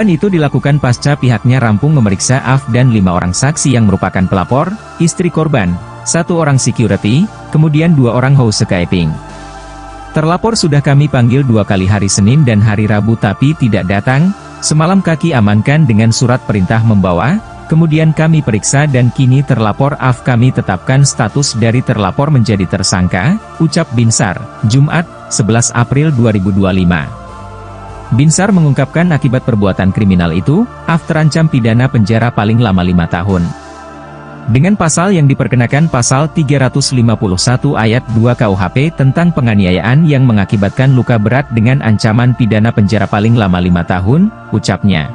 Itu dilakukan pasca pihaknya rampung memeriksa Af dan 5 orang saksi yang merupakan pelapor, istri korban, 1 orang security, kemudian 2 orang housekeeping. Terlapor sudah kami panggil 2 kali hari Senin dan hari Rabu tapi tidak datang, semalam kaki amankan dengan surat perintah membawa, kemudian kami periksa dan kini terlapor Af kami tetapkan status dari terlapor menjadi tersangka, ucap Binsar, Jumat, 11 April 2025. Binsar mengungkapkan akibat perbuatan kriminal itu, Af terancam pidana penjara paling lama 5 tahun. Dengan pasal yang diperkenakan pasal 351 ayat 2 KUHP tentang penganiayaan yang mengakibatkan luka berat dengan ancaman pidana penjara paling lama 5 tahun, ucapnya.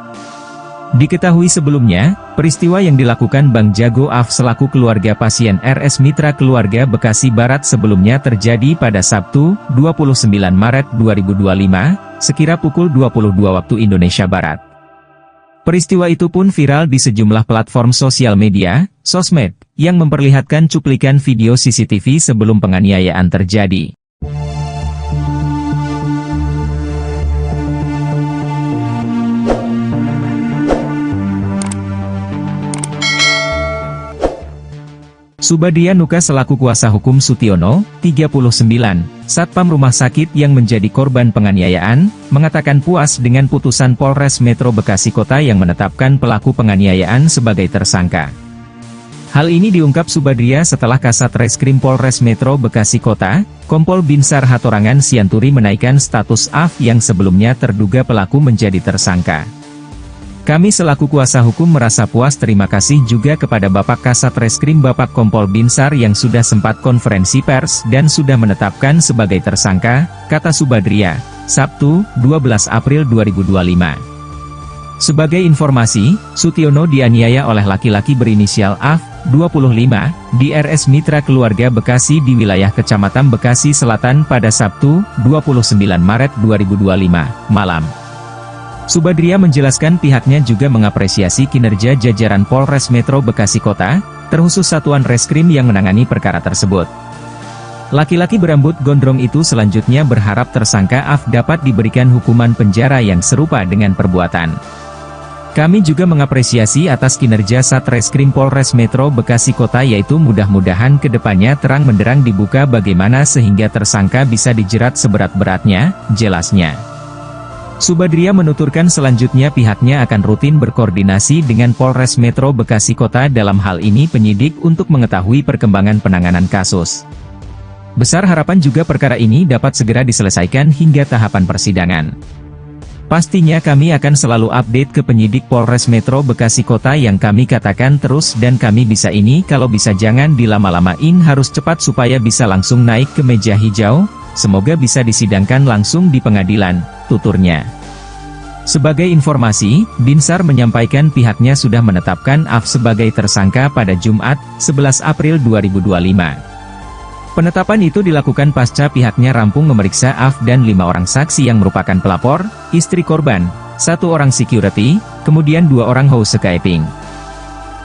Diketahui sebelumnya, peristiwa yang dilakukan Bang Jago Af selaku keluarga pasien RS Mitra Keluarga Bekasi Barat sebelumnya terjadi pada Sabtu, 29 Maret 2025, sekira pukul 22 waktu Indonesia Barat. Peristiwa itu pun viral di sejumlah platform sosial media, sosmed, yang memperlihatkan cuplikan video CCTV sebelum penganiayaan terjadi. Subadria Nuka selaku kuasa hukum Sutiono, 39, Satpam Rumah Sakit yang menjadi korban penganiayaan, mengatakan puas dengan putusan Polres Metro Bekasi Kota yang menetapkan pelaku penganiayaan sebagai tersangka. Hal ini diungkap Subadria setelah Kasat Reskrim Polres Metro Bekasi Kota, Kompol Binsar Hatorangan Sianturi menaikkan status Af yang sebelumnya terduga pelaku menjadi tersangka. Kami selaku kuasa hukum merasa puas, terima kasih juga kepada Bapak Kasat Reskrim Bapak Kompol Binsar yang sudah sempat konferensi pers dan sudah menetapkan sebagai tersangka, kata Subadria, Sabtu, 12 April 2025. Sebagai informasi, Sutiono dianiaya oleh laki-laki berinisial Af, 25, di RS Mitra Keluarga Bekasi di wilayah Kecamatan Bekasi Selatan pada Sabtu, 29 Maret 2025, malam. Subadria menjelaskan pihaknya juga mengapresiasi kinerja jajaran Polres Metro Bekasi Kota, terkhusus Satuan Reskrim yang menangani perkara tersebut. Laki-laki berambut gondrong itu selanjutnya berharap tersangka Af dapat diberikan hukuman penjara yang serupa dengan perbuatan. Kami juga mengapresiasi atas kinerja Satreskrim Polres Metro Bekasi Kota, yaitu mudah-mudahan kedepannya terang benderang dibuka bagaimana sehingga tersangka bisa dijerat seberat-beratnya, jelasnya. Subadria menuturkan selanjutnya pihaknya akan rutin berkoordinasi dengan Polres Metro Bekasi Kota dalam hal ini penyidik untuk mengetahui perkembangan penanganan kasus. Besar harapan juga perkara ini dapat segera diselesaikan hingga tahapan persidangan. Pastinya kami akan selalu update ke penyidik Polres Metro Bekasi Kota yang kami katakan terus dan kami bisa ini kalau bisa jangan dilama-lamain, harus cepat supaya bisa langsung naik ke meja hijau, semoga bisa disidangkan langsung di pengadilan, tuturnya. Sebagai informasi, Binsar menyampaikan pihaknya sudah menetapkan Af sebagai tersangka pada Jumat, 11 April 2025. Penetapan itu dilakukan pasca pihaknya rampung memeriksa Af dan 5 orang saksi yang merupakan pelapor, istri korban, 1 orang security, kemudian 2 orang housekeeping.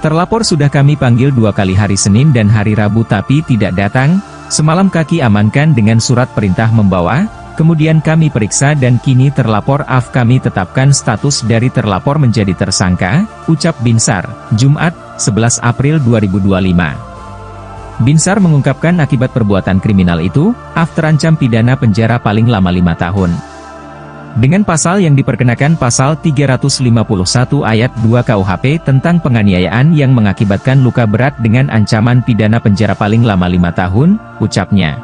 Terlapor sudah kami panggil 2 kali hari Senin dan hari Rabu tapi tidak datang, semalam kaki amankan dengan surat perintah membawa, kemudian kami periksa dan kini terlapor Af kami tetapkan status dari terlapor menjadi tersangka, ucap Binsar, Jumat, 11 April 2025. Binsar mengungkapkan akibat perbuatan kriminal itu, Af terancam pidana penjara paling lama 5 tahun. Dengan pasal yang diperkenakan pasal 351 ayat 2 KUHP tentang penganiayaan yang mengakibatkan luka berat dengan ancaman pidana penjara paling lama 5 tahun, ucapnya.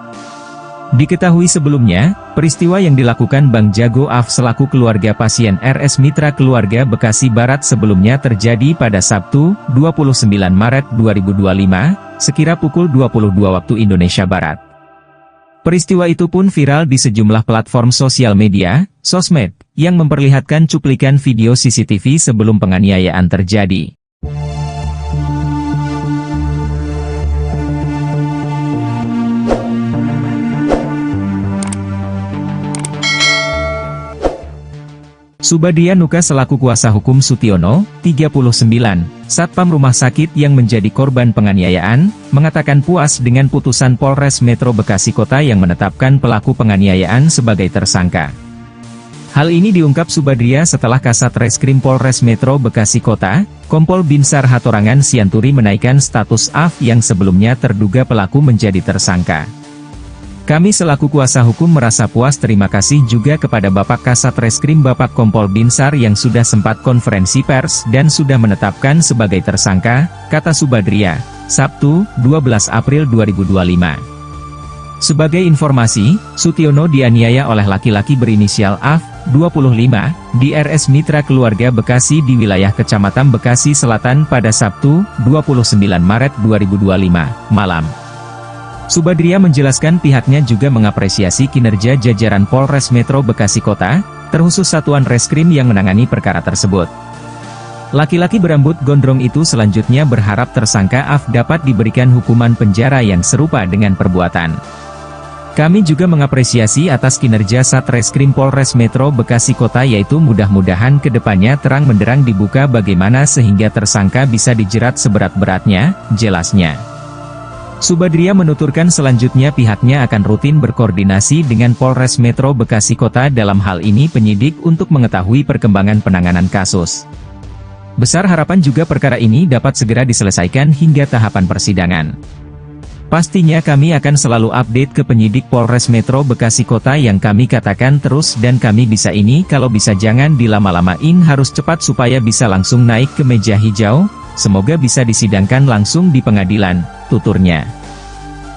Diketahui sebelumnya, peristiwa yang dilakukan Bang Jago Af selaku keluarga pasien RS Mitra Keluarga Bekasi Barat sebelumnya terjadi pada Sabtu, 29 Maret 2025, sekira pukul 22 waktu Indonesia Barat. Peristiwa itu pun viral di sejumlah platform sosial media, sosmed, yang memperlihatkan cuplikan video CCTV sebelum penganiayaan terjadi. Subadria Nuka selaku kuasa hukum Sutiono, 39, Satpam Rumah Sakit yang menjadi korban penganiayaan, mengatakan puas dengan putusan Polres Metro Bekasi Kota yang menetapkan pelaku penganiayaan sebagai tersangka. Hal ini diungkap Subadria setelah Kasat Reskrim Polres Metro Bekasi Kota, Kompol Binsar Hatorangan Sianturi menaikkan status AF yang sebelumnya terduga pelaku menjadi tersangka. Kami selaku kuasa hukum merasa puas terima kasih juga kepada Bapak Kasat Reskrim Bapak Kompol Binsar yang sudah sempat konferensi pers dan sudah menetapkan sebagai tersangka, kata Subadria, Sabtu, 12 April 2025. Sebagai informasi, Sutiono dianiaya oleh laki-laki berinisial AF, 25, di RS Mitra Keluarga Bekasi di wilayah Kecamatan Bekasi Selatan pada Sabtu, 29 Maret 2025, malam. Subadria menjelaskan pihaknya juga mengapresiasi kinerja jajaran Polres Metro Bekasi Kota, terkhusus Satuan Reskrim yang menangani perkara tersebut. Laki-laki berambut gondrong itu selanjutnya berharap tersangka AF dapat diberikan hukuman penjara yang serupa dengan perbuatan. Kami juga mengapresiasi atas kinerja Satreskrim Polres Metro Bekasi Kota yaitu mudah-mudahan kedepannya terang benderang dibuka bagaimana sehingga tersangka bisa dijerat seberat-beratnya, jelasnya. Subadria menuturkan selanjutnya pihaknya akan rutin berkoordinasi dengan Polres Metro Bekasi Kota dalam hal ini penyidik untuk mengetahui perkembangan penanganan kasus. Besar harapan juga perkara ini dapat segera diselesaikan hingga tahapan persidangan. Pastinya kami akan selalu update ke penyidik Polres Metro Bekasi Kota yang kami katakan terus dan kami bisa ini kalau bisa jangan dilama-lamain harus cepat supaya bisa langsung naik ke meja hijau, semoga bisa disidangkan langsung di pengadilan, tuturnya.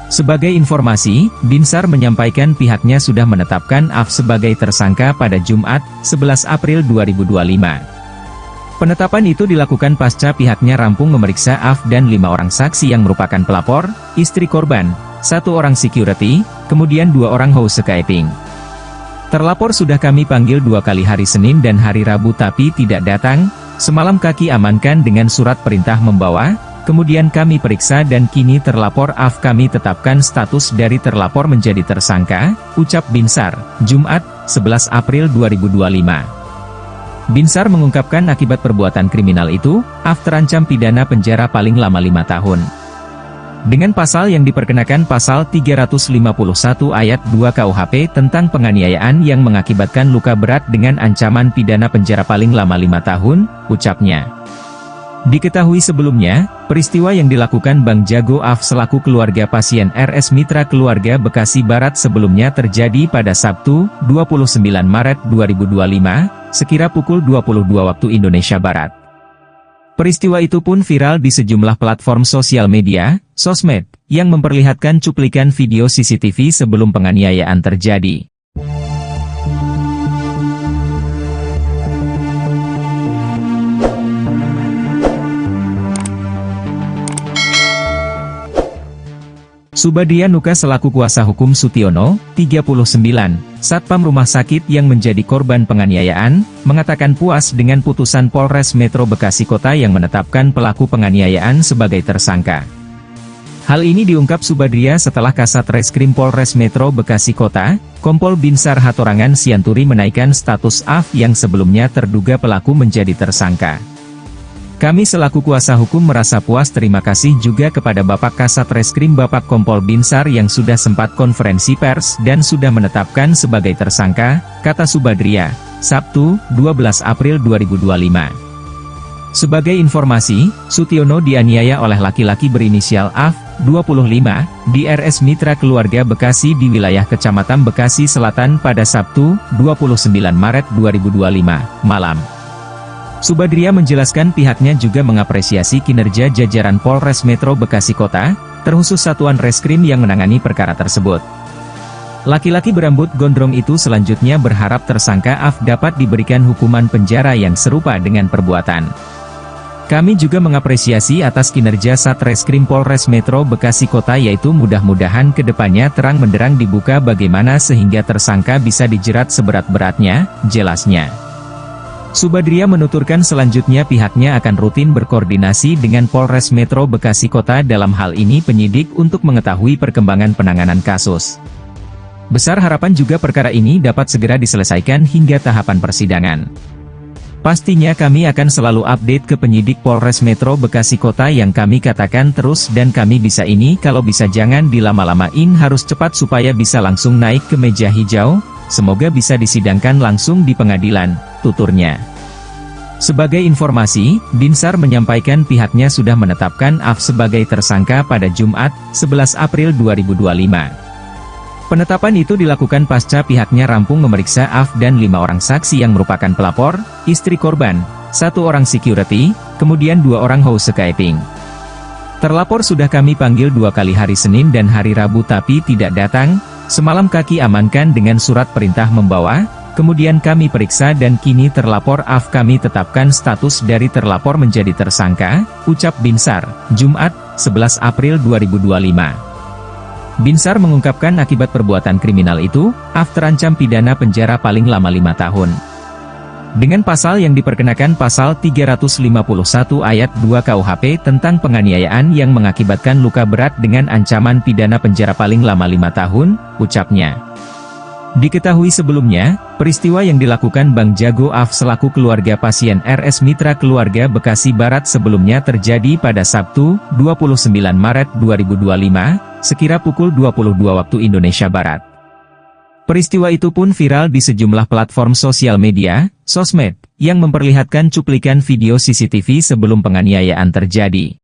Sebagai informasi, Binsar menyampaikan pihaknya sudah menetapkan AF sebagai tersangka pada Jumat, 11 April 2025. Penetapan itu dilakukan pasca pihaknya rampung memeriksa AF dan 5 orang saksi yang merupakan pelapor, istri korban, 1 orang security, kemudian 2 orang housekeeping. Terlapor sudah kami panggil 2 kali hari Senin dan hari Rabu tapi tidak datang, semalam kaki amankan dengan surat perintah membawa, kemudian kami periksa dan kini terlapor AF kami tetapkan status dari terlapor menjadi tersangka, ucap Binsar, Jumat, 11 April 2025. Binsar mengungkapkan akibat perbuatan kriminal itu, AF terancam pidana penjara paling lama 5 tahun. Dengan pasal yang diperkenakan pasal 351 ayat 2 KUHP tentang penganiayaan yang mengakibatkan luka berat dengan ancaman pidana penjara paling lama 5 tahun, ucapnya. Diketahui sebelumnya, peristiwa yang dilakukan Bang Jago AF selaku keluarga pasien RS Mitra Keluarga Bekasi Barat sebelumnya terjadi pada Sabtu, 29 Maret 2025, sekira pukul 22 waktu Indonesia Barat. Peristiwa itu pun viral di sejumlah platform sosial media, sosmed, yang memperlihatkan cuplikan video CCTV sebelum penganiayaan terjadi. Subadria Nuka selaku kuasa hukum Sutiono, 39, Satpam Rumah Sakit yang menjadi korban penganiayaan, mengatakan puas dengan putusan Polres Metro Bekasi Kota yang menetapkan pelaku penganiayaan sebagai tersangka. Hal ini diungkap Subadria setelah Kasat Reskrim Polres Metro Bekasi Kota, Kompol Binsar Hatorangan Sianturi menaikkan status AF yang sebelumnya terduga pelaku menjadi tersangka. Kami selaku kuasa hukum merasa puas terima kasih juga kepada Bapak Kasat Reskrim Bapak Kompol Binsar yang sudah sempat konferensi pers dan sudah menetapkan sebagai tersangka, kata Subadria, Sabtu, 12 April 2025. Sebagai informasi, Sutiono dianiaya oleh laki-laki berinisial AF, 25, di RS Mitra Keluarga Bekasi di wilayah Kecamatan Bekasi Selatan pada Sabtu, 29 Maret 2025, malam. Subadria menjelaskan pihaknya juga mengapresiasi kinerja jajaran Polres Metro Bekasi Kota, terkhusus Satuan Reskrim yang menangani perkara tersebut. Laki-laki berambut gondrong itu selanjutnya berharap tersangka AF dapat diberikan hukuman penjara yang serupa dengan perbuatan. Kami juga mengapresiasi atas kinerja Satreskrim Polres Metro Bekasi Kota yaitu mudah-mudahan kedepannya terang benderang dibuka bagaimana sehingga tersangka bisa dijerat seberat-beratnya, jelasnya. Subadria menuturkan selanjutnya pihaknya akan rutin berkoordinasi dengan Polres Metro Bekasi Kota dalam hal ini penyidik untuk mengetahui perkembangan penanganan kasus. Besar harapan juga perkara ini dapat segera diselesaikan hingga tahapan persidangan. Pastinya kami akan selalu update ke penyidik Polres Metro Bekasi Kota yang kami katakan terus dan kami bisa ini kalau bisa jangan dilama-lamain harus cepat supaya bisa langsung naik ke meja hijau, semoga bisa disidangkan langsung di pengadilan, tuturnya. Sebagai informasi, Binsar menyampaikan pihaknya sudah menetapkan Af sebagai tersangka pada Jumat, 11 April 2025. Penetapan itu dilakukan pasca pihaknya rampung memeriksa Af dan 5 orang saksi yang merupakan pelapor, istri korban, 1 orang security, kemudian 2 orang housekeeping. Terlapor sudah kami panggil 2 kali hari Senin dan hari Rabu tapi tidak datang, semalam kaki amankan dengan surat perintah membawa, kemudian kami periksa dan kini terlapor Af kami tetapkan status dari terlapor menjadi tersangka, ucap Binsar, Jumat, 11 April 2025. Binsar mengungkapkan akibat perbuatan kriminal itu, Af terancam pidana penjara paling lama 5 tahun. Dengan pasal yang diperkenakan pasal 351 ayat 2 KUHP tentang penganiayaan yang mengakibatkan luka berat dengan ancaman pidana penjara paling lama 5 tahun, ucapnya. Diketahui sebelumnya, peristiwa yang dilakukan Bang Jago Af selaku keluarga pasien RS Mitra Keluarga Bekasi Barat sebelumnya terjadi pada Sabtu, 29 Maret 2025, sekira pukul 22 waktu Indonesia Barat. Peristiwa itu pun viral di sejumlah platform sosial media, sosmed, yang memperlihatkan cuplikan video CCTV sebelum penganiayaan terjadi.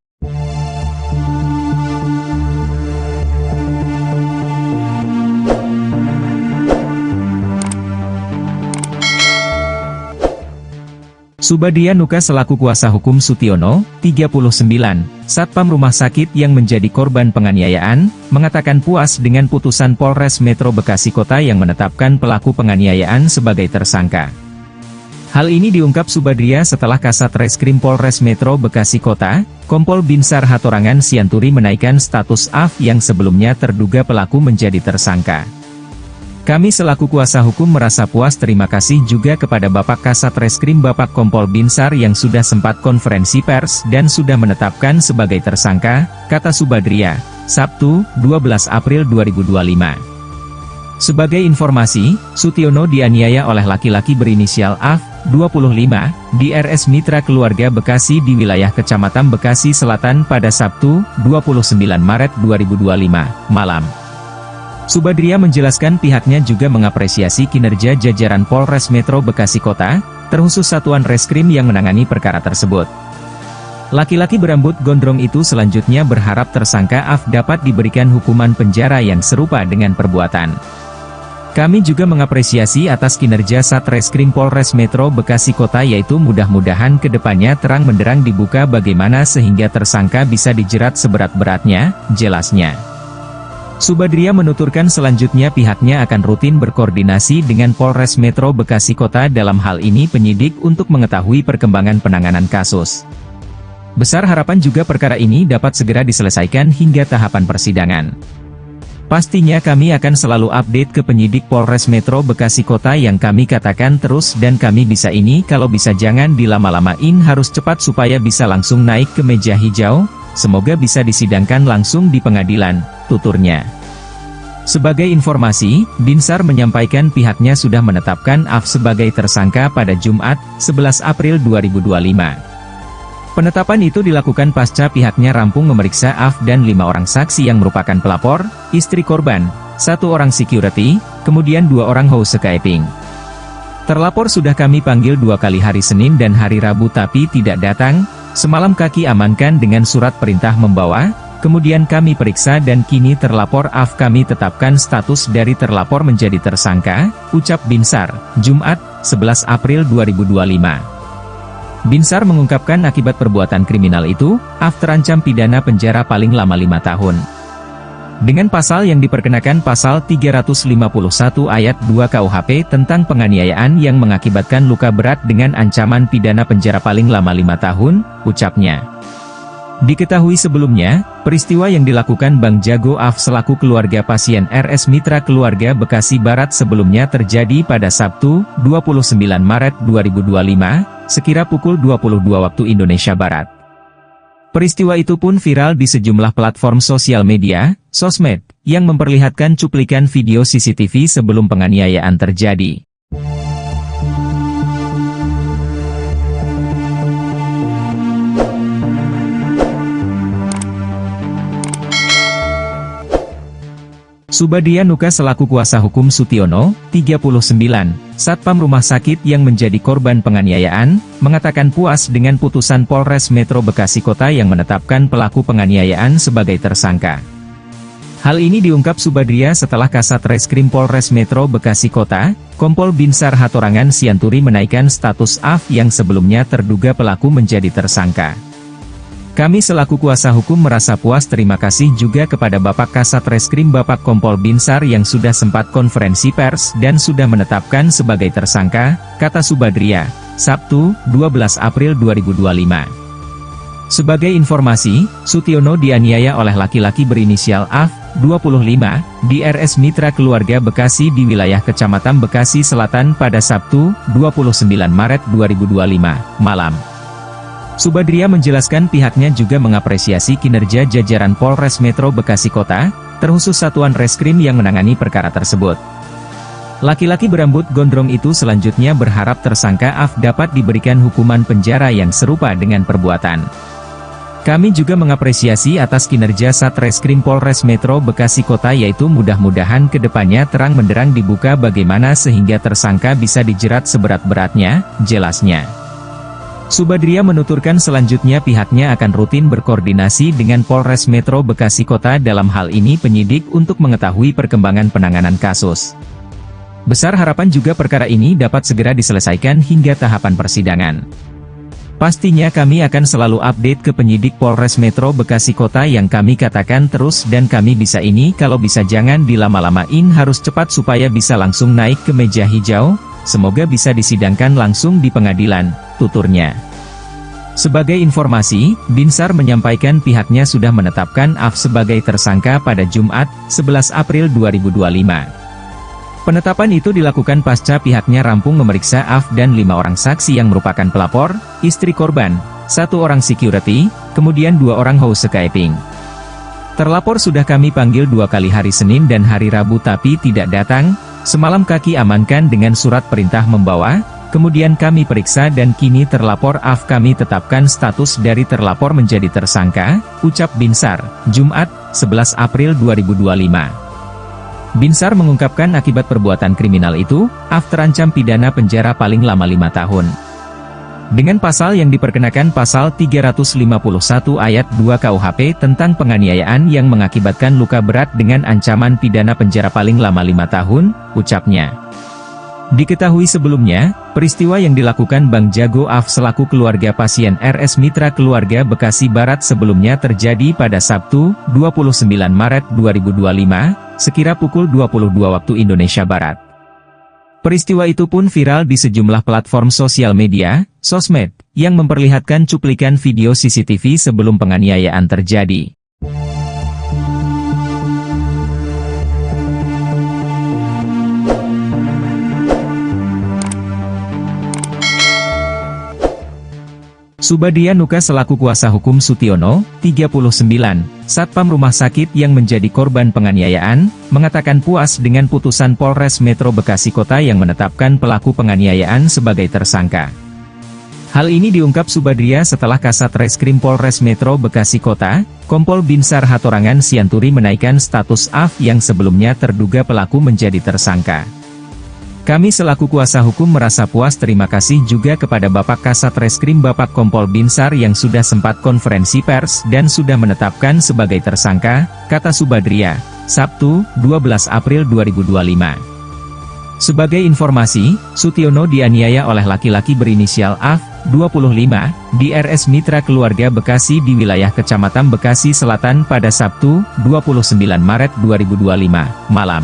Subadria Nuka selaku kuasa hukum Sutiono, 39, Satpam Rumah Sakit yang menjadi korban penganiayaan, mengatakan puas dengan putusan Polres Metro Bekasi Kota yang menetapkan pelaku penganiayaan sebagai tersangka. Hal ini diungkap Subadria setelah Kasat Reskrim Polres Metro Bekasi Kota, Kompol Binsar Hatorangan Sianturi menaikkan status Af yang sebelumnya terduga pelaku menjadi tersangka. Kami selaku kuasa hukum merasa puas terima kasih juga kepada Bapak Kasat Reskrim Bapak Kompol Binsar yang sudah sempat konferensi pers dan sudah menetapkan sebagai tersangka, kata Subadria, Sabtu, 12 April 2025. Sebagai informasi, Sutiono dianiaya oleh laki-laki berinisial Af, 25, di RS Mitra Keluarga Bekasi di wilayah Kecamatan Bekasi Selatan pada Sabtu, 29 Maret 2025, malam. Subadria menjelaskan pihaknya juga mengapresiasi kinerja jajaran Polres Metro Bekasi Kota, terkhusus Satuan Reskrim yang menangani perkara tersebut. Laki-laki berambut gondrong itu selanjutnya berharap tersangka Af dapat diberikan hukuman penjara yang serupa dengan perbuatan. Kami juga mengapresiasi atas kinerja Satreskrim Polres Metro Bekasi Kota yaitu mudah-mudahan kedepannya terang benderang dibuka bagaimana sehingga tersangka bisa dijerat seberat-beratnya, jelasnya. Subadria menuturkan selanjutnya pihaknya akan rutin berkoordinasi dengan Polres Metro Bekasi Kota dalam hal ini penyidik untuk mengetahui perkembangan penanganan kasus. Besar harapan juga perkara ini dapat segera diselesaikan hingga tahapan persidangan. Pastinya kami akan selalu update ke penyidik Polres Metro Bekasi Kota yang kami katakan terus dan kami bisa ini kalau bisa jangan dilama-lamain harus cepat supaya bisa langsung naik ke meja hijau, semoga bisa disidangkan langsung di pengadilan, tuturnya. Sebagai informasi, Binsar menyampaikan pihaknya sudah menetapkan Af sebagai tersangka pada Jumat, 11 April 2025. Penetapan itu dilakukan pasca pihaknya rampung memeriksa Af dan 5 orang saksi yang merupakan pelapor, istri korban, 1 orang security, kemudian 2 orang housekeeping. Terlapor sudah kami panggil 2 kali hari Senin dan hari Rabu tapi tidak datang, semalam kaki amankan dengan surat perintah membawa, kemudian kami periksa dan kini terlapor Af kami tetapkan status dari terlapor menjadi tersangka, ucap Binsar, Jumat, 11 April 2025. Binsar mengungkapkan akibat perbuatan kriminal itu, Af terancam pidana penjara paling lama 5 tahun. Dengan pasal yang diperkenakan pasal 351 ayat 2 KUHP tentang penganiayaan yang mengakibatkan luka berat dengan ancaman pidana penjara paling lama 5 tahun, ucapnya. Diketahui sebelumnya, peristiwa yang dilakukan Bang Jago Af selaku keluarga pasien RS Mitra Keluarga Bekasi Barat sebelumnya terjadi pada Sabtu, 29 Maret 2025, sekira pukul 22 waktu Indonesia Barat. Peristiwa itu pun viral di sejumlah platform sosial media, sosmed, yang memperlihatkan cuplikan video CCTV sebelum penganiayaan terjadi. Subadia Nuka selaku kuasa hukum Sutiono, 39, Satpam Rumah Sakit yang menjadi korban penganiayaan, mengatakan puas dengan putusan Polres Metro Bekasi Kota yang menetapkan pelaku penganiayaan sebagai tersangka. Hal ini diungkap Subadia setelah Kasat Reskrim Polres Metro Bekasi Kota, Kompol Binsar Hatorangan Sianturi menaikkan status AF yang sebelumnya terduga pelaku menjadi tersangka. Kami selaku kuasa hukum merasa puas, terima kasih juga kepada Bapak Kasat Reskrim Bapak Kompol Binsar yang sudah sempat konferensi pers dan sudah menetapkan sebagai tersangka, kata Subadria, Sabtu, 12 April 2025. Sebagai informasi, Sutiono dianiaya oleh laki-laki berinisial AF, 25, di RS Mitra Keluarga Bekasi di wilayah Kecamatan Bekasi Selatan pada Sabtu, 29 Maret 2025, malam. Subadria menjelaskan pihaknya juga mengapresiasi kinerja jajaran Polres Metro Bekasi Kota, terkhusus Satuan Reskrim yang menangani perkara tersebut. Laki-laki berambut gondrong itu selanjutnya berharap tersangka AF dapat diberikan hukuman penjara yang serupa dengan perbuatan. Kami juga mengapresiasi atas kinerja Satreskrim Polres Metro Bekasi Kota, yaitu mudah-mudahan kedepannya terang benderang dibuka bagaimana sehingga tersangka bisa dijerat seberat-beratnya, jelasnya. Subadria menuturkan selanjutnya pihaknya akan rutin berkoordinasi dengan Polres Metro Bekasi Kota dalam hal ini penyidik untuk mengetahui perkembangan penanganan kasus. Besar harapan juga perkara ini dapat segera diselesaikan hingga tahapan persidangan. Pastinya kami akan selalu update ke penyidik Polres Metro Bekasi Kota yang kami katakan terus dan kami bisa ini kalau bisa jangan dilama-lamain, harus cepat supaya bisa langsung naik ke meja hijau, semoga bisa disidangkan langsung di pengadilan, tuturnya. Sebagai informasi, Binsar menyampaikan pihaknya sudah menetapkan AF sebagai tersangka pada Jumat, 11 April 2025. Penetapan itu dilakukan pasca pihaknya rampung memeriksa AF dan 5 orang saksi yang merupakan pelapor, istri korban, 1 orang security, kemudian 2 orang housekeeping. Terlapor sudah kami panggil 2 kali hari Senin dan hari Rabu tapi tidak datang, semalam kaki amankan dengan surat perintah membawa, kemudian kami periksa dan kini terlapor AF kami tetapkan status dari terlapor menjadi tersangka, ucap Binsar, Jumat, 11 April 2025. Binsar mengungkapkan akibat perbuatan kriminal itu, AF terancam pidana penjara paling lama 5 tahun. Dengan pasal yang diperkenakan pasal 351 ayat 2 KUHP tentang penganiayaan yang mengakibatkan luka berat dengan ancaman pidana penjara paling lama 5 tahun, ucapnya. Diketahui sebelumnya, peristiwa yang dilakukan Bang Jago AF selaku keluarga pasien RS Mitra Keluarga Bekasi Barat sebelumnya terjadi pada Sabtu, 29 Maret 2025, sekira pukul 22 waktu Indonesia Barat. Peristiwa itu pun viral di sejumlah platform sosial media, sosmed, yang memperlihatkan cuplikan video CCTV sebelum penganiayaan terjadi. Subadia Nuka selaku kuasa hukum Sutiono, 39, Satpam Rumah Sakit yang menjadi korban penganiayaan, mengatakan puas dengan putusan Polres Metro Bekasi Kota yang menetapkan pelaku penganiayaan sebagai tersangka. Hal ini diungkap Subadria setelah Kasat Reskrim Polres Metro Bekasi Kota, Kompol Binsar Hatorangan Sianturi menaikkan status AF yang sebelumnya terduga pelaku menjadi tersangka. Kami selaku kuasa hukum merasa puas, terima kasih juga kepada Bapak Kasat Reskrim Bapak Kompol Binsar yang sudah sempat konferensi pers dan sudah menetapkan sebagai tersangka, kata Subadria, Sabtu, 12 April 2025. Sebagai informasi, Sutiono dianiaya oleh laki-laki berinisial AF, 25, di RS Mitra Keluarga Bekasi di wilayah Kecamatan Bekasi Selatan pada Sabtu, 29 Maret 2025, malam.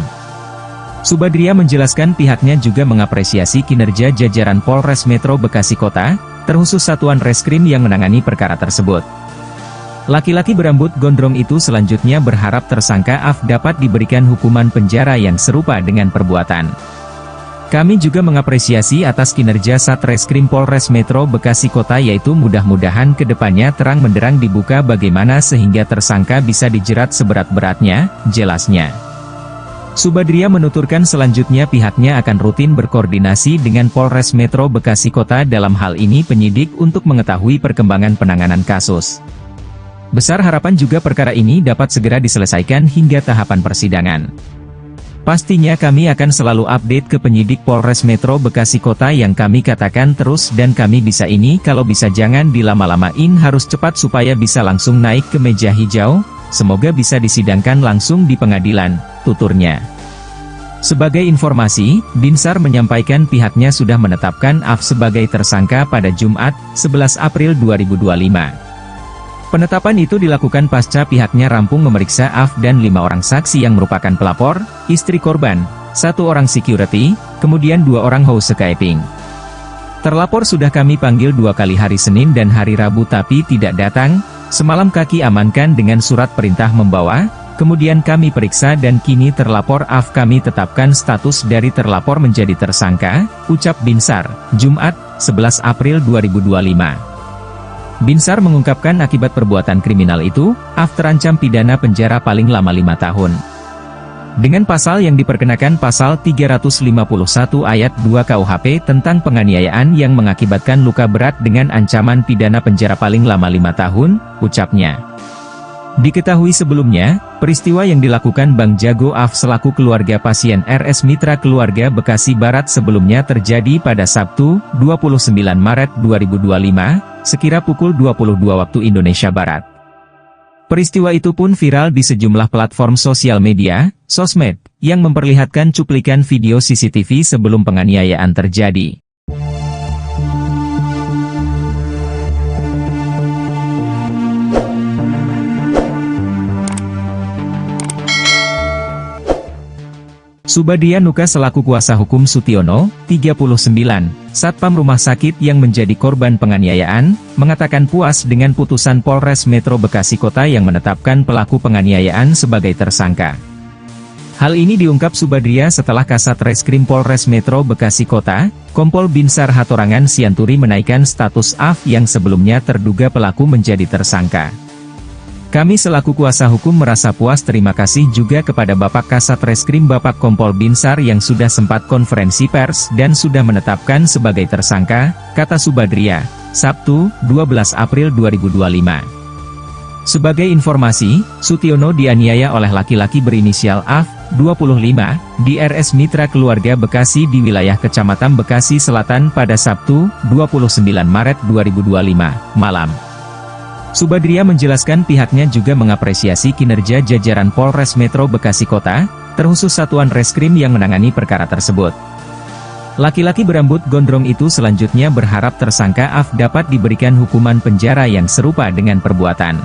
Subadria menjelaskan pihaknya juga mengapresiasi kinerja jajaran Polres Metro Bekasi Kota, terkhusus Satuan Reskrim yang menangani perkara tersebut. Laki-laki berambut gondrong itu selanjutnya berharap tersangka AF dapat diberikan hukuman penjara yang serupa dengan perbuatan. Kami juga mengapresiasi atas kinerja Satreskrim Polres Metro Bekasi Kota, yaitu mudah-mudahan kedepannya terang benderang dibuka bagaimana sehingga tersangka bisa dijerat seberat-beratnya, jelasnya. Subadria menuturkan selanjutnya pihaknya akan rutin berkoordinasi dengan Polres Metro Bekasi Kota dalam hal ini penyidik untuk mengetahui perkembangan penanganan kasus. Besar harapan juga perkara ini dapat segera diselesaikan hingga tahapan persidangan. Pastinya kami akan selalu update ke penyidik Polres Metro Bekasi Kota yang kami katakan terus dan kami bisa ini kalau bisa jangan dilama-lamain harus cepat supaya bisa langsung naik ke meja hijau, semoga bisa disidangkan langsung di pengadilan, tuturnya. Sebagai informasi, Binsar menyampaikan pihaknya sudah menetapkan AF sebagai tersangka pada Jumat, 11 April 2025. Penetapan itu dilakukan pasca pihaknya rampung memeriksa AF dan 5 orang saksi yang merupakan pelapor, istri korban, 1 orang security, kemudian 2 orang housekeeping. Terlapor sudah kami panggil 2 kali hari Senin dan hari Rabu tapi tidak datang, semalam kaki amankan dengan surat perintah membawa, kemudian kami periksa dan kini terlapor AF kami tetapkan status dari terlapor menjadi tersangka, ucap Binsar, Jumat, 11 April 2025. Binsar mengungkapkan akibat perbuatan kriminal itu, AF terancam pidana penjara paling lama 5 tahun. Dengan pasal yang diperkenakan pasal 351 ayat 2 KUHP tentang penganiayaan yang mengakibatkan luka berat dengan ancaman pidana penjara paling lama 5 tahun, ucapnya. Diketahui sebelumnya, peristiwa yang dilakukan Bang Jago AF selaku keluarga pasien RS Mitra Keluarga Bekasi Barat sebelumnya terjadi pada Sabtu, 29 Maret 2025, sekira pukul 22 waktu Indonesia Barat. Peristiwa itu pun viral di sejumlah platform sosial media, sosmed, yang memperlihatkan cuplikan video CCTV sebelum penganiayaan terjadi. Subadia Nuka selaku kuasa hukum Sutiono, 39, Satpam Rumah Sakit yang menjadi korban penganiayaan, mengatakan puas dengan putusan Polres Metro Bekasi Kota yang menetapkan pelaku penganiayaan sebagai tersangka. Hal ini diungkap Subadia setelah Kasat Reskrim Polres Metro Bekasi Kota, Kompol Binsar Hatorangan Sianturi menaikkan status AF yang sebelumnya terduga pelaku menjadi tersangka. Kami selaku kuasa hukum merasa puas terima kasih juga kepada Bapak Kasat Reskrim Bapak Kompol Binsar yang sudah sempat konferensi pers dan sudah menetapkan sebagai tersangka, kata Subadria, Sabtu, 12 April 2025. Sebagai informasi, Sutiono dianiaya oleh laki-laki berinisial AF, 25, di RS Mitra Keluarga Bekasi di wilayah Kecamatan Bekasi Selatan pada Sabtu, 29 Maret 2025, malam. Subadria menjelaskan pihaknya juga mengapresiasi kinerja jajaran Polres Metro Bekasi Kota, terkhusus Satuan Reskrim yang menangani perkara tersebut. Laki-laki berambut gondrong itu selanjutnya berharap tersangka AF dapat diberikan hukuman penjara yang serupa dengan perbuatan.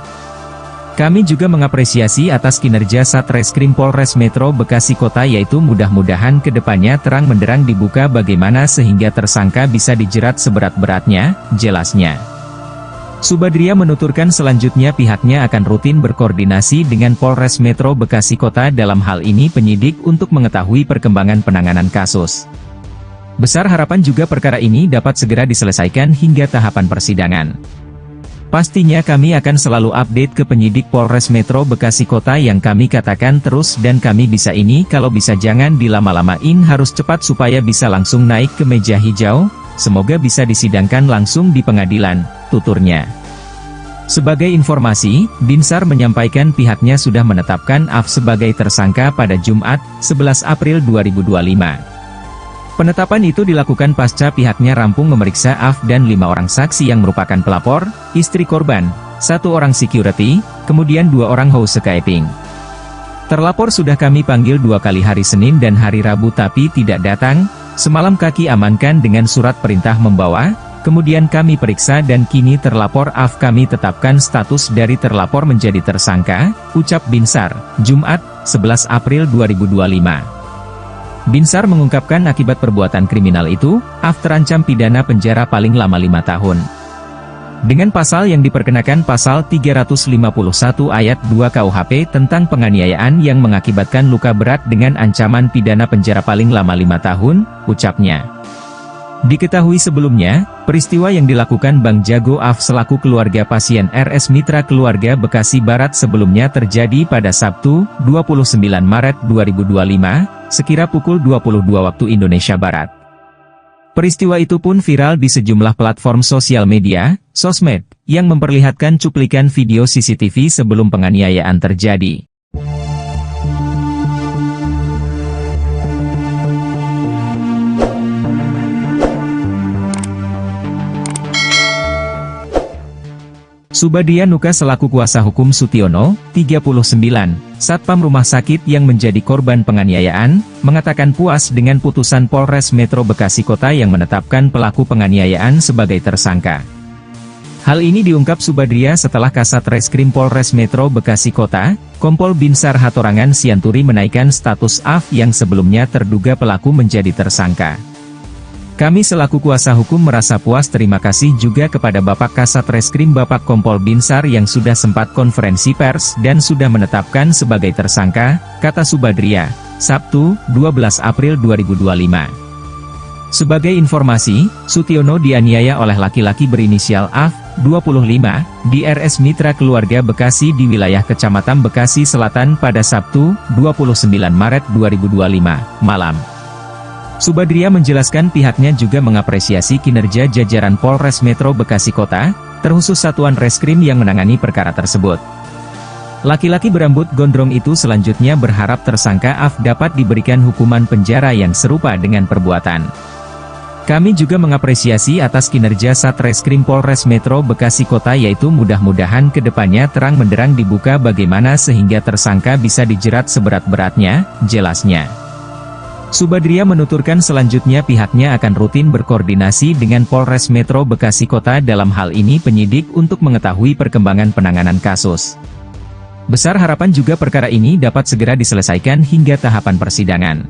Kami juga mengapresiasi atas kinerja Satreskrim Polres Metro Bekasi Kota yaitu mudah-mudahan kedepannya terang benderang dibuka bagaimana sehingga tersangka bisa dijerat seberat-beratnya, jelasnya. Subadria menuturkan selanjutnya pihaknya akan rutin berkoordinasi dengan Polres Metro Bekasi Kota dalam hal ini penyidik untuk mengetahui perkembangan penanganan kasus. Besar harapan juga perkara ini dapat segera diselesaikan hingga tahapan persidangan. Pastinya kami akan selalu update ke penyidik Polres Metro Bekasi Kota yang kami katakan terus dan kami bisa ini kalau bisa jangan dilama-lamain harus cepat supaya bisa langsung naik ke meja hijau, semoga bisa disidangkan langsung di pengadilan, tuturnya. Sebagai informasi, Binsar menyampaikan pihaknya sudah menetapkan AF sebagai tersangka pada Jumat, 11 April 2025. Penetapan itu dilakukan pasca pihaknya rampung memeriksa AF dan 5 orang saksi yang merupakan pelapor, istri korban, 1 orang security, kemudian 2 orang housekeeping. Terlapor sudah kami panggil 2 kali hari Senin dan hari Rabu tapi tidak datang, semalam kaki amankan dengan surat perintah membawa, kemudian kami periksa dan kini terlapor AF kami tetapkan status dari terlapor menjadi tersangka, ucap Binsar, Jumat, 11 April 2025. Binsar mengungkapkan akibat perbuatan kriminal itu, AF terancam pidana penjara paling lama 5 tahun. Dengan pasal yang diperkenakan pasal 351 ayat 2 KUHP tentang penganiayaan yang mengakibatkan luka berat dengan ancaman pidana penjara paling lama 5 tahun, ucapnya. Diketahui sebelumnya, peristiwa yang dilakukan Bang Jago AF selaku keluarga pasien RS Mitra Keluarga Bekasi Barat sebelumnya terjadi pada Sabtu, 29 Maret 2025, sekira pukul 22 waktu Indonesia Barat. Peristiwa itu pun viral di sejumlah platform sosial media, sosmed, yang memperlihatkan cuplikan video CCTV sebelum penganiayaan terjadi. Subadia Nuka selaku kuasa hukum Sutiono, 39, Satpam Rumah Sakit yang menjadi korban penganiayaan, mengatakan puas dengan putusan Polres Metro Bekasi Kota yang menetapkan pelaku penganiayaan sebagai tersangka. Hal ini diungkap Subadia setelah Kasat Reskrim Polres Metro Bekasi Kota, Kompol Binsar Hatorangan Sianturi menaikkan status AF yang sebelumnya terduga pelaku menjadi tersangka. Kami selaku kuasa hukum merasa puas, terima kasih juga kepada Bapak Kasat Reskrim Bapak Kompol Binsar yang sudah sempat konferensi pers dan sudah menetapkan sebagai tersangka, kata Subadia, Sabtu, 12 April 2025. Sebagai informasi, Sutiono dianiaya oleh laki-laki berinisial AF, 25, di RS Mitra Keluarga Bekasi di wilayah Kecamatan Bekasi Selatan pada Sabtu, 29 Maret 2025, malam. Subadia menjelaskan pihaknya juga mengapresiasi kinerja jajaran Polres Metro Bekasi Kota, terkhusus Satuan Reskrim yang menangani perkara tersebut. Laki-laki berambut gondrong itu selanjutnya berharap tersangka AF dapat diberikan hukuman penjara yang serupa dengan perbuatan. Kami juga mengapresiasi atas kinerja Satreskrim Polres Metro Bekasi Kota, yaitu mudah-mudahan kedepannya terang benderang dibuka bagaimana sehingga tersangka bisa dijerat seberat-beratnya, jelasnya. Subadia menuturkan selanjutnya pihaknya akan rutin berkoordinasi dengan Polres Metro Bekasi Kota dalam hal ini penyidik untuk mengetahui perkembangan penanganan kasus. Besar harapan juga perkara ini dapat segera diselesaikan hingga tahapan persidangan.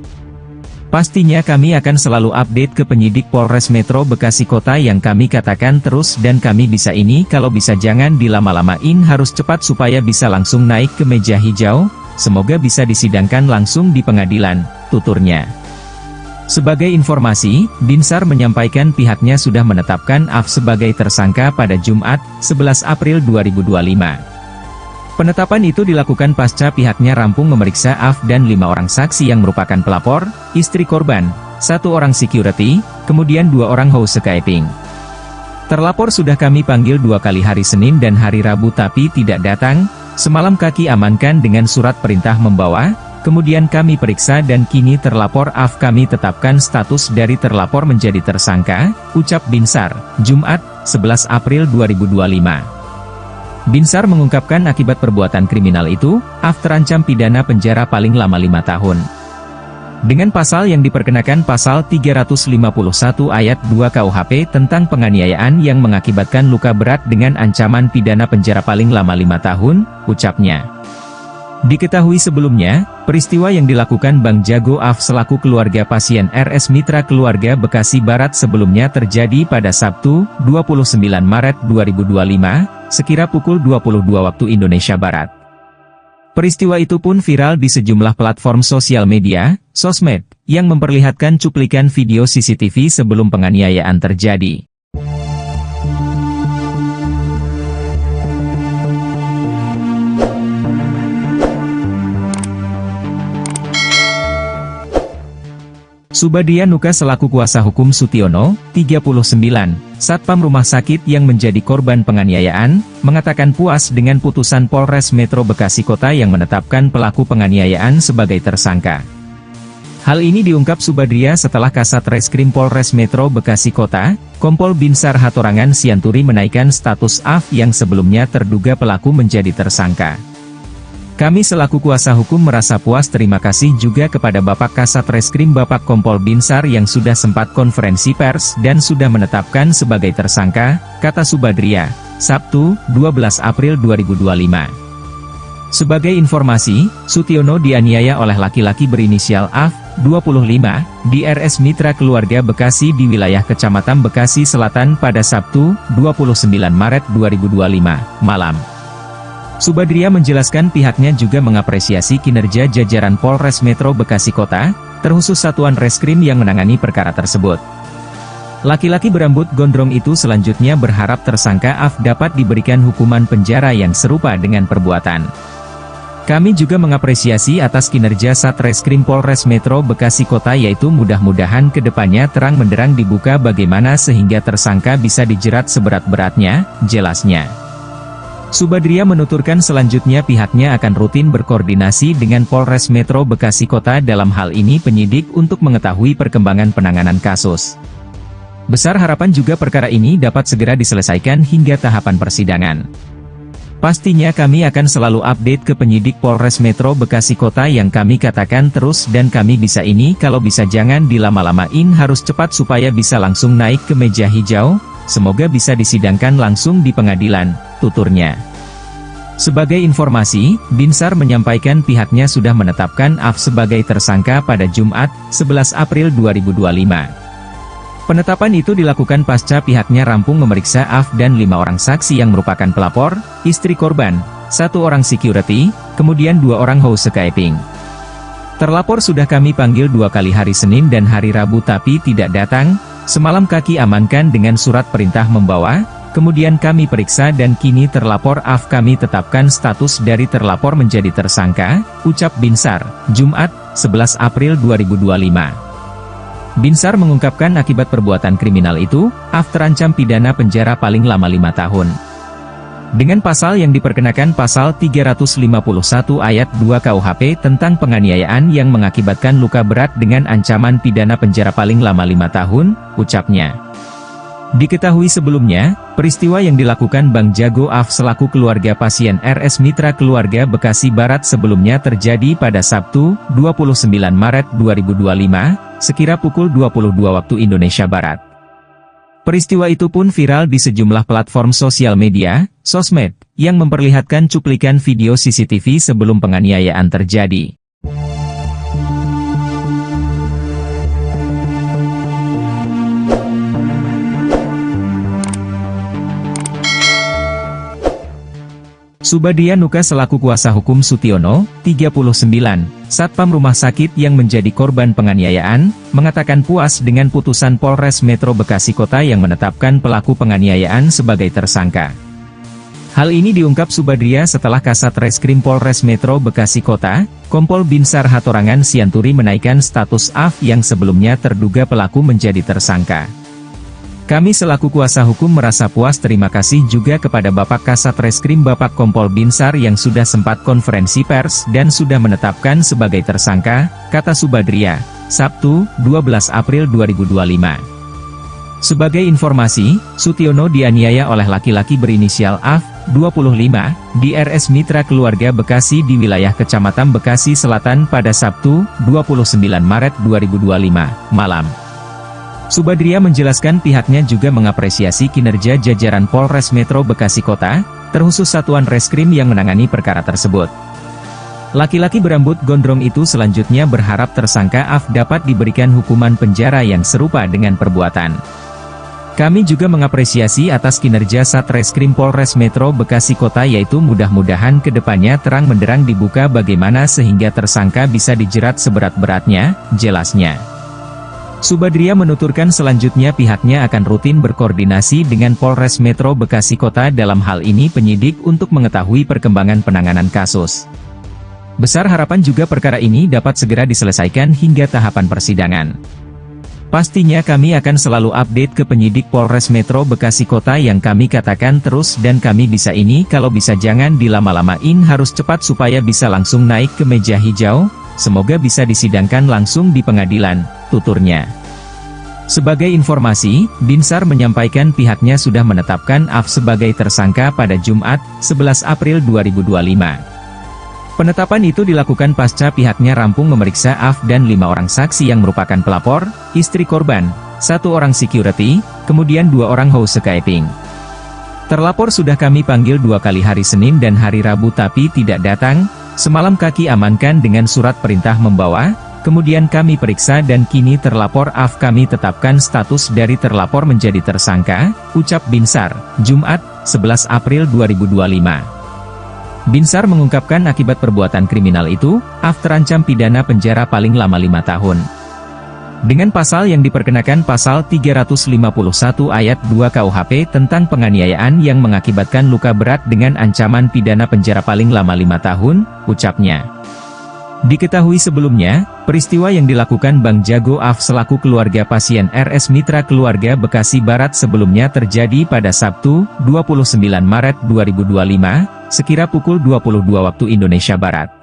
Pastinya kami akan selalu update ke penyidik Polres Metro Bekasi Kota yang kami katakan terus dan kami bisa ini kalau bisa jangan dilama-lamain, harus cepat supaya bisa langsung naik ke meja hijau, semoga bisa disidangkan langsung di pengadilan, tuturnya. Sebagai informasi, Binsar menyampaikan pihaknya sudah menetapkan AF sebagai tersangka pada Jumat, 11 April 2025. Penetapan itu dilakukan pasca pihaknya rampung memeriksa AF dan 5 orang saksi yang merupakan pelapor, istri korban, 1 orang security, kemudian 2 orang housekeeping. Terlapor sudah kami panggil 2 kali hari Senin dan hari Rabu tapi tidak datang, semalam kaki amankan dengan surat perintah membawa, kemudian kami periksa dan kini terlapor AF kami tetapkan status dari terlapor menjadi tersangka, ucap Binsar, Jumat, 11 April 2025. Binsar mengungkapkan akibat perbuatan kriminal itu, AF terancam pidana penjara paling lama 5 tahun. Dengan pasal yang diperkenakan pasal 351 ayat 2 KUHP tentang penganiayaan yang mengakibatkan luka berat dengan ancaman pidana penjara paling lama 5 tahun, ucapnya. Diketahui sebelumnya, peristiwa yang dilakukan Bang Jago AF selaku keluarga pasien RS Mitra Keluarga Bekasi Barat sebelumnya terjadi pada Sabtu, 29 Maret 2025, sekira pukul 22 waktu Indonesia Barat. Peristiwa itu pun viral di sejumlah platform sosial media, sosmed, yang memperlihatkan cuplikan video CCTV sebelum penganiayaan terjadi. Subadia Nuka selaku kuasa hukum Sutiono, 39, Satpam Rumah Sakit yang menjadi korban penganiayaan, mengatakan puas dengan putusan Polres Metro Bekasi Kota yang menetapkan pelaku penganiayaan sebagai tersangka. Hal ini diungkap Subadia setelah Kasat Reskrim Polres Metro Bekasi Kota, Kompol Binsar Hatorangan Sianturi menaikkan status AF yang sebelumnya terduga pelaku menjadi tersangka. Kami selaku kuasa hukum merasa puas, terima kasih juga kepada Bapak Kasat Reskrim Bapak Kompol Binsar yang sudah sempat konferensi pers dan sudah menetapkan sebagai tersangka, kata Subadia, Sabtu, 12 April 2025. Sebagai informasi, Sutiono dianiaya oleh laki-laki berinisial AF, 25, di RS Mitra Keluarga Bekasi di wilayah Kecamatan Bekasi Selatan pada Sabtu, 29 Maret 2025, malam. Subadia menjelaskan pihaknya juga mengapresiasi kinerja jajaran Polres Metro Bekasi Kota, terkhusus Satuan Reskrim yang menangani perkara tersebut. Laki-laki berambut gondrong itu selanjutnya berharap tersangka AF dapat diberikan hukuman penjara yang serupa dengan perbuatan. Kami juga mengapresiasi atas kinerja Satreskrim Polres Metro Bekasi Kota, yaitu mudah-mudahan kedepannya terang benderang dibuka bagaimana sehingga tersangka bisa dijerat seberat-beratnya, jelasnya. Subadia menuturkan selanjutnya pihaknya akan rutin berkoordinasi dengan Polres Metro Bekasi Kota dalam hal ini penyidik untuk mengetahui perkembangan penanganan kasus. Besar harapan juga perkara ini dapat segera diselesaikan hingga tahapan persidangan. Pastinya kami akan selalu update ke penyidik Polres Metro Bekasi Kota yang kami katakan terus dan kami bisa ini kalau bisa jangan dilama-lamain harus cepat supaya bisa langsung naik ke meja hijau, semoga bisa disidangkan langsung di pengadilan, tuturnya. Sebagai informasi, Binsar menyampaikan pihaknya sudah menetapkan AF sebagai tersangka pada Jumat, 11 April 2025. Penetapan itu dilakukan pasca pihaknya rampung memeriksa AF dan 5 orang saksi yang merupakan pelapor, istri korban, 1 orang security, kemudian 2 orang housekeeping. Terlapor sudah kami panggil 2 kali hari Senin dan hari Rabu tapi tidak datang, semalam kaki amankan dengan surat perintah membawa, kemudian kami periksa dan kini terlapor AF kami tetapkan status dari terlapor menjadi tersangka, ucap Binsar, Jumat, 11 April 2025. Binsar mengungkapkan akibat perbuatan kriminal itu, AF terancam pidana penjara paling lama 5 tahun. Dengan pasal yang diperkenakan pasal 351 ayat 2 KUHP tentang penganiayaan yang mengakibatkan luka berat dengan ancaman pidana penjara paling lama 5 tahun, ucapnya. Diketahui sebelumnya, peristiwa yang dilakukan Bang Jago AF selaku keluarga pasien RS Mitra Keluarga Bekasi Barat sebelumnya terjadi pada Sabtu, 29 Maret 2025, sekira pukul 22 waktu Indonesia Barat. Peristiwa itu pun viral di sejumlah platform sosial media, sosmed, yang memperlihatkan cuplikan video CCTV sebelum penganiayaan terjadi. Subadria Nuka selaku kuasa hukum Sutiono, 39, Satpam Rumah Sakit yang menjadi korban penganiayaan, mengatakan puas dengan putusan Polres Metro Bekasi Kota yang menetapkan pelaku penganiayaan sebagai tersangka. Hal ini diungkap Subadria setelah Kasat Reskrim Polres Metro Bekasi Kota, Kompol Binsar Hatorangan Sianturi menaikkan status AF yang sebelumnya terduga pelaku menjadi tersangka. Kami selaku kuasa hukum merasa puas terima kasih juga kepada Bapak Kasat Reskrim Bapak Kompol Binsar yang sudah sempat konferensi pers dan sudah menetapkan sebagai tersangka, kata Subadria, Sabtu, 12 April 2025. Sebagai informasi, Sutiono dianiaya oleh laki-laki berinisial AF, 25, di RS Mitra Keluarga Bekasi di wilayah Kecamatan Bekasi Selatan pada Sabtu, 29 Maret 2025, malam. Subadria menjelaskan pihaknya juga mengapresiasi kinerja jajaran Polres Metro Bekasi Kota, terkhusus Satuan Reskrim yang menangani perkara tersebut. Laki-laki berambut gondrong itu selanjutnya berharap tersangka AF dapat diberikan hukuman penjara yang serupa dengan perbuatan. Kami juga mengapresiasi atas kinerja Satreskrim Polres Metro Bekasi Kota yaitu mudah-mudahan kedepannya terang benderang dibuka bagaimana sehingga tersangka bisa dijerat seberat-beratnya, jelasnya. Subadria menuturkan selanjutnya pihaknya akan rutin berkoordinasi dengan Polres Metro Bekasi Kota dalam hal ini penyidik untuk mengetahui perkembangan penanganan kasus. Besar harapan juga perkara ini dapat segera diselesaikan hingga tahapan persidangan. Pastinya kami akan selalu update ke penyidik Polres Metro Bekasi Kota yang kami katakan terus dan kami bisa ini kalau bisa jangan dilama-lamain harus cepat supaya bisa langsung naik ke meja hijau, semoga bisa disidangkan langsung di pengadilan, tuturnya. Sebagai informasi, Binsar menyampaikan pihaknya sudah menetapkan AF sebagai tersangka pada Jumat, 11 April 2025. Penetapan itu dilakukan pasca pihaknya rampung memeriksa AF dan 5 orang saksi yang merupakan pelapor, istri korban, 1 orang security, kemudian 2 orang housekeeping. Terlapor sudah kami panggil 2 kali hari Senin dan hari Rabu tapi tidak datang, semalam kaki amankan dengan surat perintah membawa, kemudian kami periksa dan kini terlapor AF kami tetapkan status dari terlapor menjadi tersangka, ucap Binsar, Jumat, 11 April 2025. Binsar mengungkapkan akibat perbuatan kriminal itu, AF terancam pidana penjara paling lama 5 tahun. Dengan pasal yang diperkenakan pasal 351 ayat 2 KUHP tentang penganiayaan yang mengakibatkan luka berat dengan ancaman pidana penjara paling lama 5 tahun, ucapnya. Diketahui sebelumnya, peristiwa yang dilakukan Bang Jago AF selaku keluarga pasien RS Mitra Keluarga Bekasi Barat sebelumnya terjadi pada Sabtu, 29 Maret 2025, sekira pukul 22 waktu Indonesia Barat.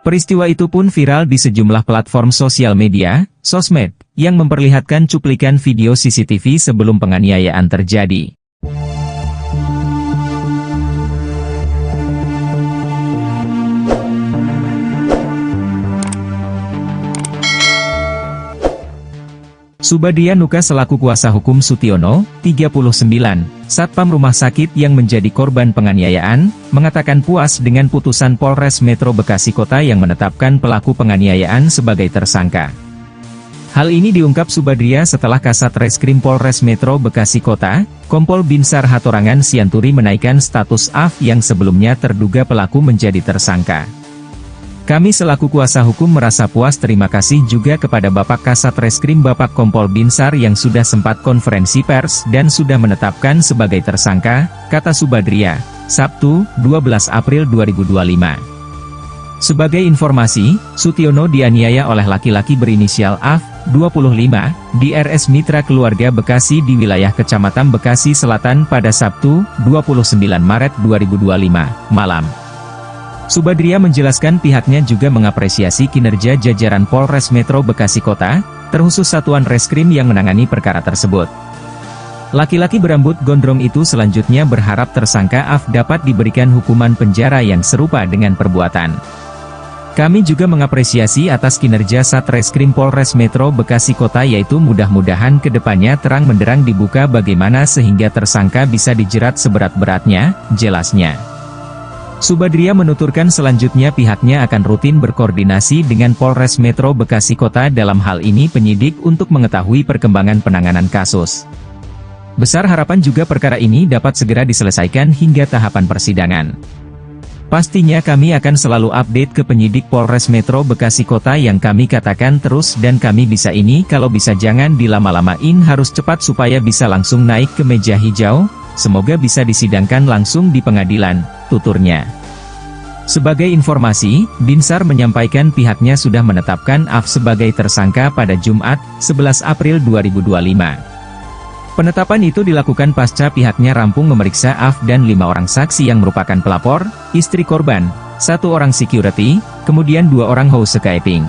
Peristiwa itu pun viral di sejumlah platform sosial media, sosmed, yang memperlihatkan cuplikan video CCTV sebelum penganiayaan terjadi. Subadia Nuka selaku kuasa hukum Sutiono, 39, Satpam Rumah Sakit yang menjadi korban penganiayaan, mengatakan puas dengan putusan Polres Metro Bekasi Kota yang menetapkan pelaku penganiayaan sebagai tersangka. Hal ini diungkap Subadia setelah Kasat Reskrim Polres Metro Bekasi Kota, Kompol Binsar Hatorangan Sianturi menaikkan status AF yang sebelumnya terduga pelaku menjadi tersangka. Kami selaku kuasa hukum merasa puas, terima kasih juga kepada Bapak Kasat Reskrim Bapak Kompol Binsar yang sudah sempat konferensi pers dan sudah menetapkan sebagai tersangka, kata Subadia, Sabtu, 12 April 2025. Sebagai informasi, Sutiono dianiaya oleh laki-laki berinisial AF, 25, di RS Mitra Keluarga Bekasi di wilayah Kecamatan Bekasi Selatan pada Sabtu, 29 Maret 2025, malam. Subadia menjelaskan pihaknya juga mengapresiasi kinerja jajaran Polres Metro Bekasi Kota, terkhusus Satuan Reskrim yang menangani perkara tersebut. Laki-laki berambut gondrong itu selanjutnya berharap tersangka AF dapat diberikan hukuman penjara yang serupa dengan perbuatan. Kami juga mengapresiasi atas kinerja Satreskrim Polres Metro Bekasi Kota, yaitu mudah-mudahan kedepannya terang benderang dibuka bagaimana sehingga tersangka bisa dijerat seberat-beratnya, jelasnya. Subadia menuturkan selanjutnya pihaknya akan rutin berkoordinasi dengan Polres Metro Bekasi Kota dalam hal ini penyidik untuk mengetahui perkembangan penanganan kasus. Besar harapan juga perkara ini dapat segera diselesaikan hingga tahapan persidangan. Pastinya kami akan selalu update ke penyidik Polres Metro Bekasi Kota yang kami katakan terus dan kami bisa ini kalau bisa jangan dilama-lamain, harus cepat supaya bisa langsung naik ke meja hijau, semoga bisa disidangkan langsung di pengadilan, tuturnya. Sebagai informasi, Binsar menyampaikan pihaknya sudah menetapkan AF sebagai tersangka pada Jumat, 11 April 2025. Penetapan itu dilakukan pasca pihaknya rampung memeriksa AF dan 5 orang saksi yang merupakan pelapor, istri korban, 1 orang security, kemudian 2 orang housekeeping.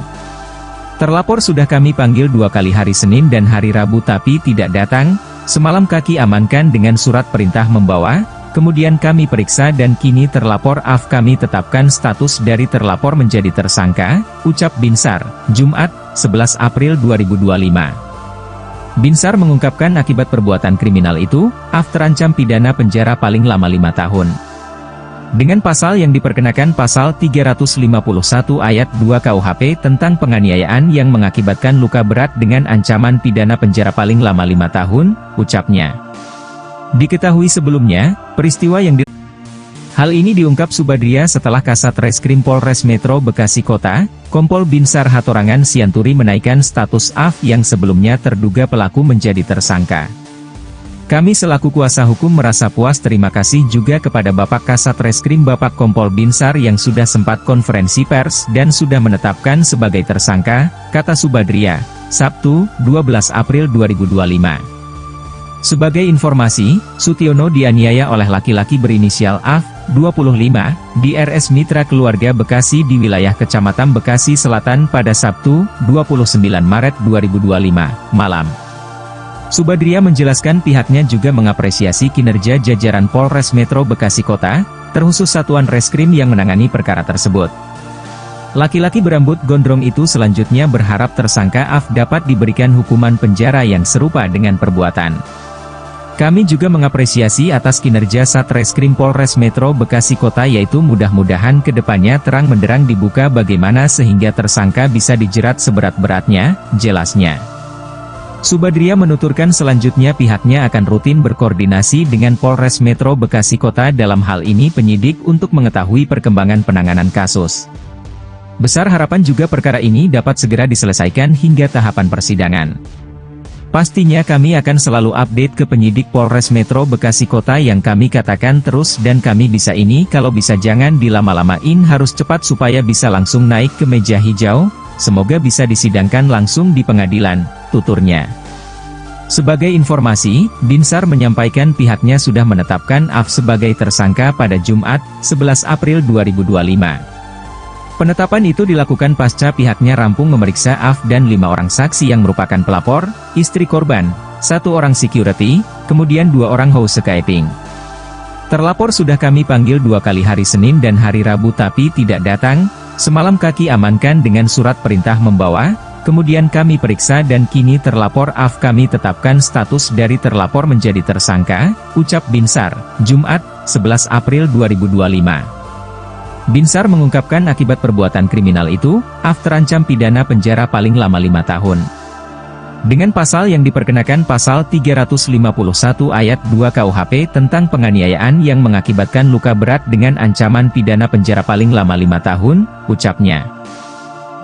Terlapor sudah kami panggil 2 kali hari Senin dan hari Rabu tapi tidak datang, semalam kaki amankan dengan surat perintah membawa, kemudian kami periksa dan kini terlapor AF kami tetapkan status dari terlapor menjadi tersangka, ucap Binsar, Jumat, 11 April 2025. Binsar mengungkapkan akibat perbuatan kriminal itu, AF terancam pidana penjara paling lama 5 tahun. Dengan pasal yang diperkenakan pasal 351 ayat 2 KUHP tentang penganiayaan yang mengakibatkan luka berat dengan ancaman pidana penjara paling lama 5 tahun, ucapnya. Diketahui sebelumnya, peristiwa yang Hal ini diungkap Subadia setelah Kasat Reskrim Polres Metro Bekasi Kota, Kompol Binsar Hatorangan Sianturi menaikkan status AF yang sebelumnya terduga pelaku menjadi tersangka. Kami selaku kuasa hukum merasa puas, terima kasih juga kepada Bapak Kasat Reskrim Bapak Kompol Binsar yang sudah sempat konferensi pers dan sudah menetapkan sebagai tersangka, kata Subadia, Sabtu, 12 April 2025. Sebagai informasi, Sutiono dianiaya oleh laki-laki berinisial AF, 25, di RS Mitra Keluarga Bekasi di wilayah Kecamatan Bekasi Selatan pada Sabtu, 29 Maret 2025, malam. Subadia menjelaskan pihaknya juga mengapresiasi kinerja jajaran Polres Metro Bekasi Kota, terkhusus Satuan Reskrim yang menangani perkara tersebut. Laki-laki berambut gondrong itu selanjutnya berharap tersangka AF dapat diberikan hukuman penjara yang serupa dengan perbuatan. Kami juga mengapresiasi atas kinerja Satreskrim Polres Metro Bekasi Kota, yaitu mudah-mudahan kedepannya terang benderang dibuka bagaimana sehingga tersangka bisa dijerat seberat-beratnya, jelasnya. Subadia menuturkan selanjutnya pihaknya akan rutin berkoordinasi dengan Polres Metro Bekasi Kota dalam hal ini penyidik untuk mengetahui perkembangan penanganan kasus. Besar harapan juga perkara ini dapat segera diselesaikan hingga tahapan persidangan. Pastinya kami akan selalu update ke penyidik Polres Metro Bekasi Kota yang kami katakan terus dan kami bisa ini kalau bisa jangan dilama-lamain, harus cepat supaya bisa langsung naik ke meja hijau, semoga bisa disidangkan langsung di pengadilan, tuturnya. Sebagai informasi, Binsar menyampaikan pihaknya sudah menetapkan AF sebagai tersangka pada Jumat, 11 April 2025. Penetapan itu dilakukan pasca pihaknya rampung memeriksa AF dan 5 orang saksi yang merupakan pelapor, istri korban, 1 orang security, kemudian 2 orang housekeeping. Terlapor sudah kami panggil 2 kali hari Senin dan hari Rabu tapi tidak datang, semalam kaki amankan dengan surat perintah membawa, Kemudian kami periksa dan kini terlapor AF kami tetapkan status dari terlapor menjadi tersangka, ucap Binsar, Jumat, 11 April 2025. Binsar mengungkapkan akibat perbuatan kriminal itu, AF terancam pidana penjara paling lama 5 tahun. Dengan pasal yang diperkenakan pasal 351 ayat 2 KUHP tentang penganiayaan yang mengakibatkan luka berat dengan ancaman pidana penjara paling lama 5 tahun, ucapnya.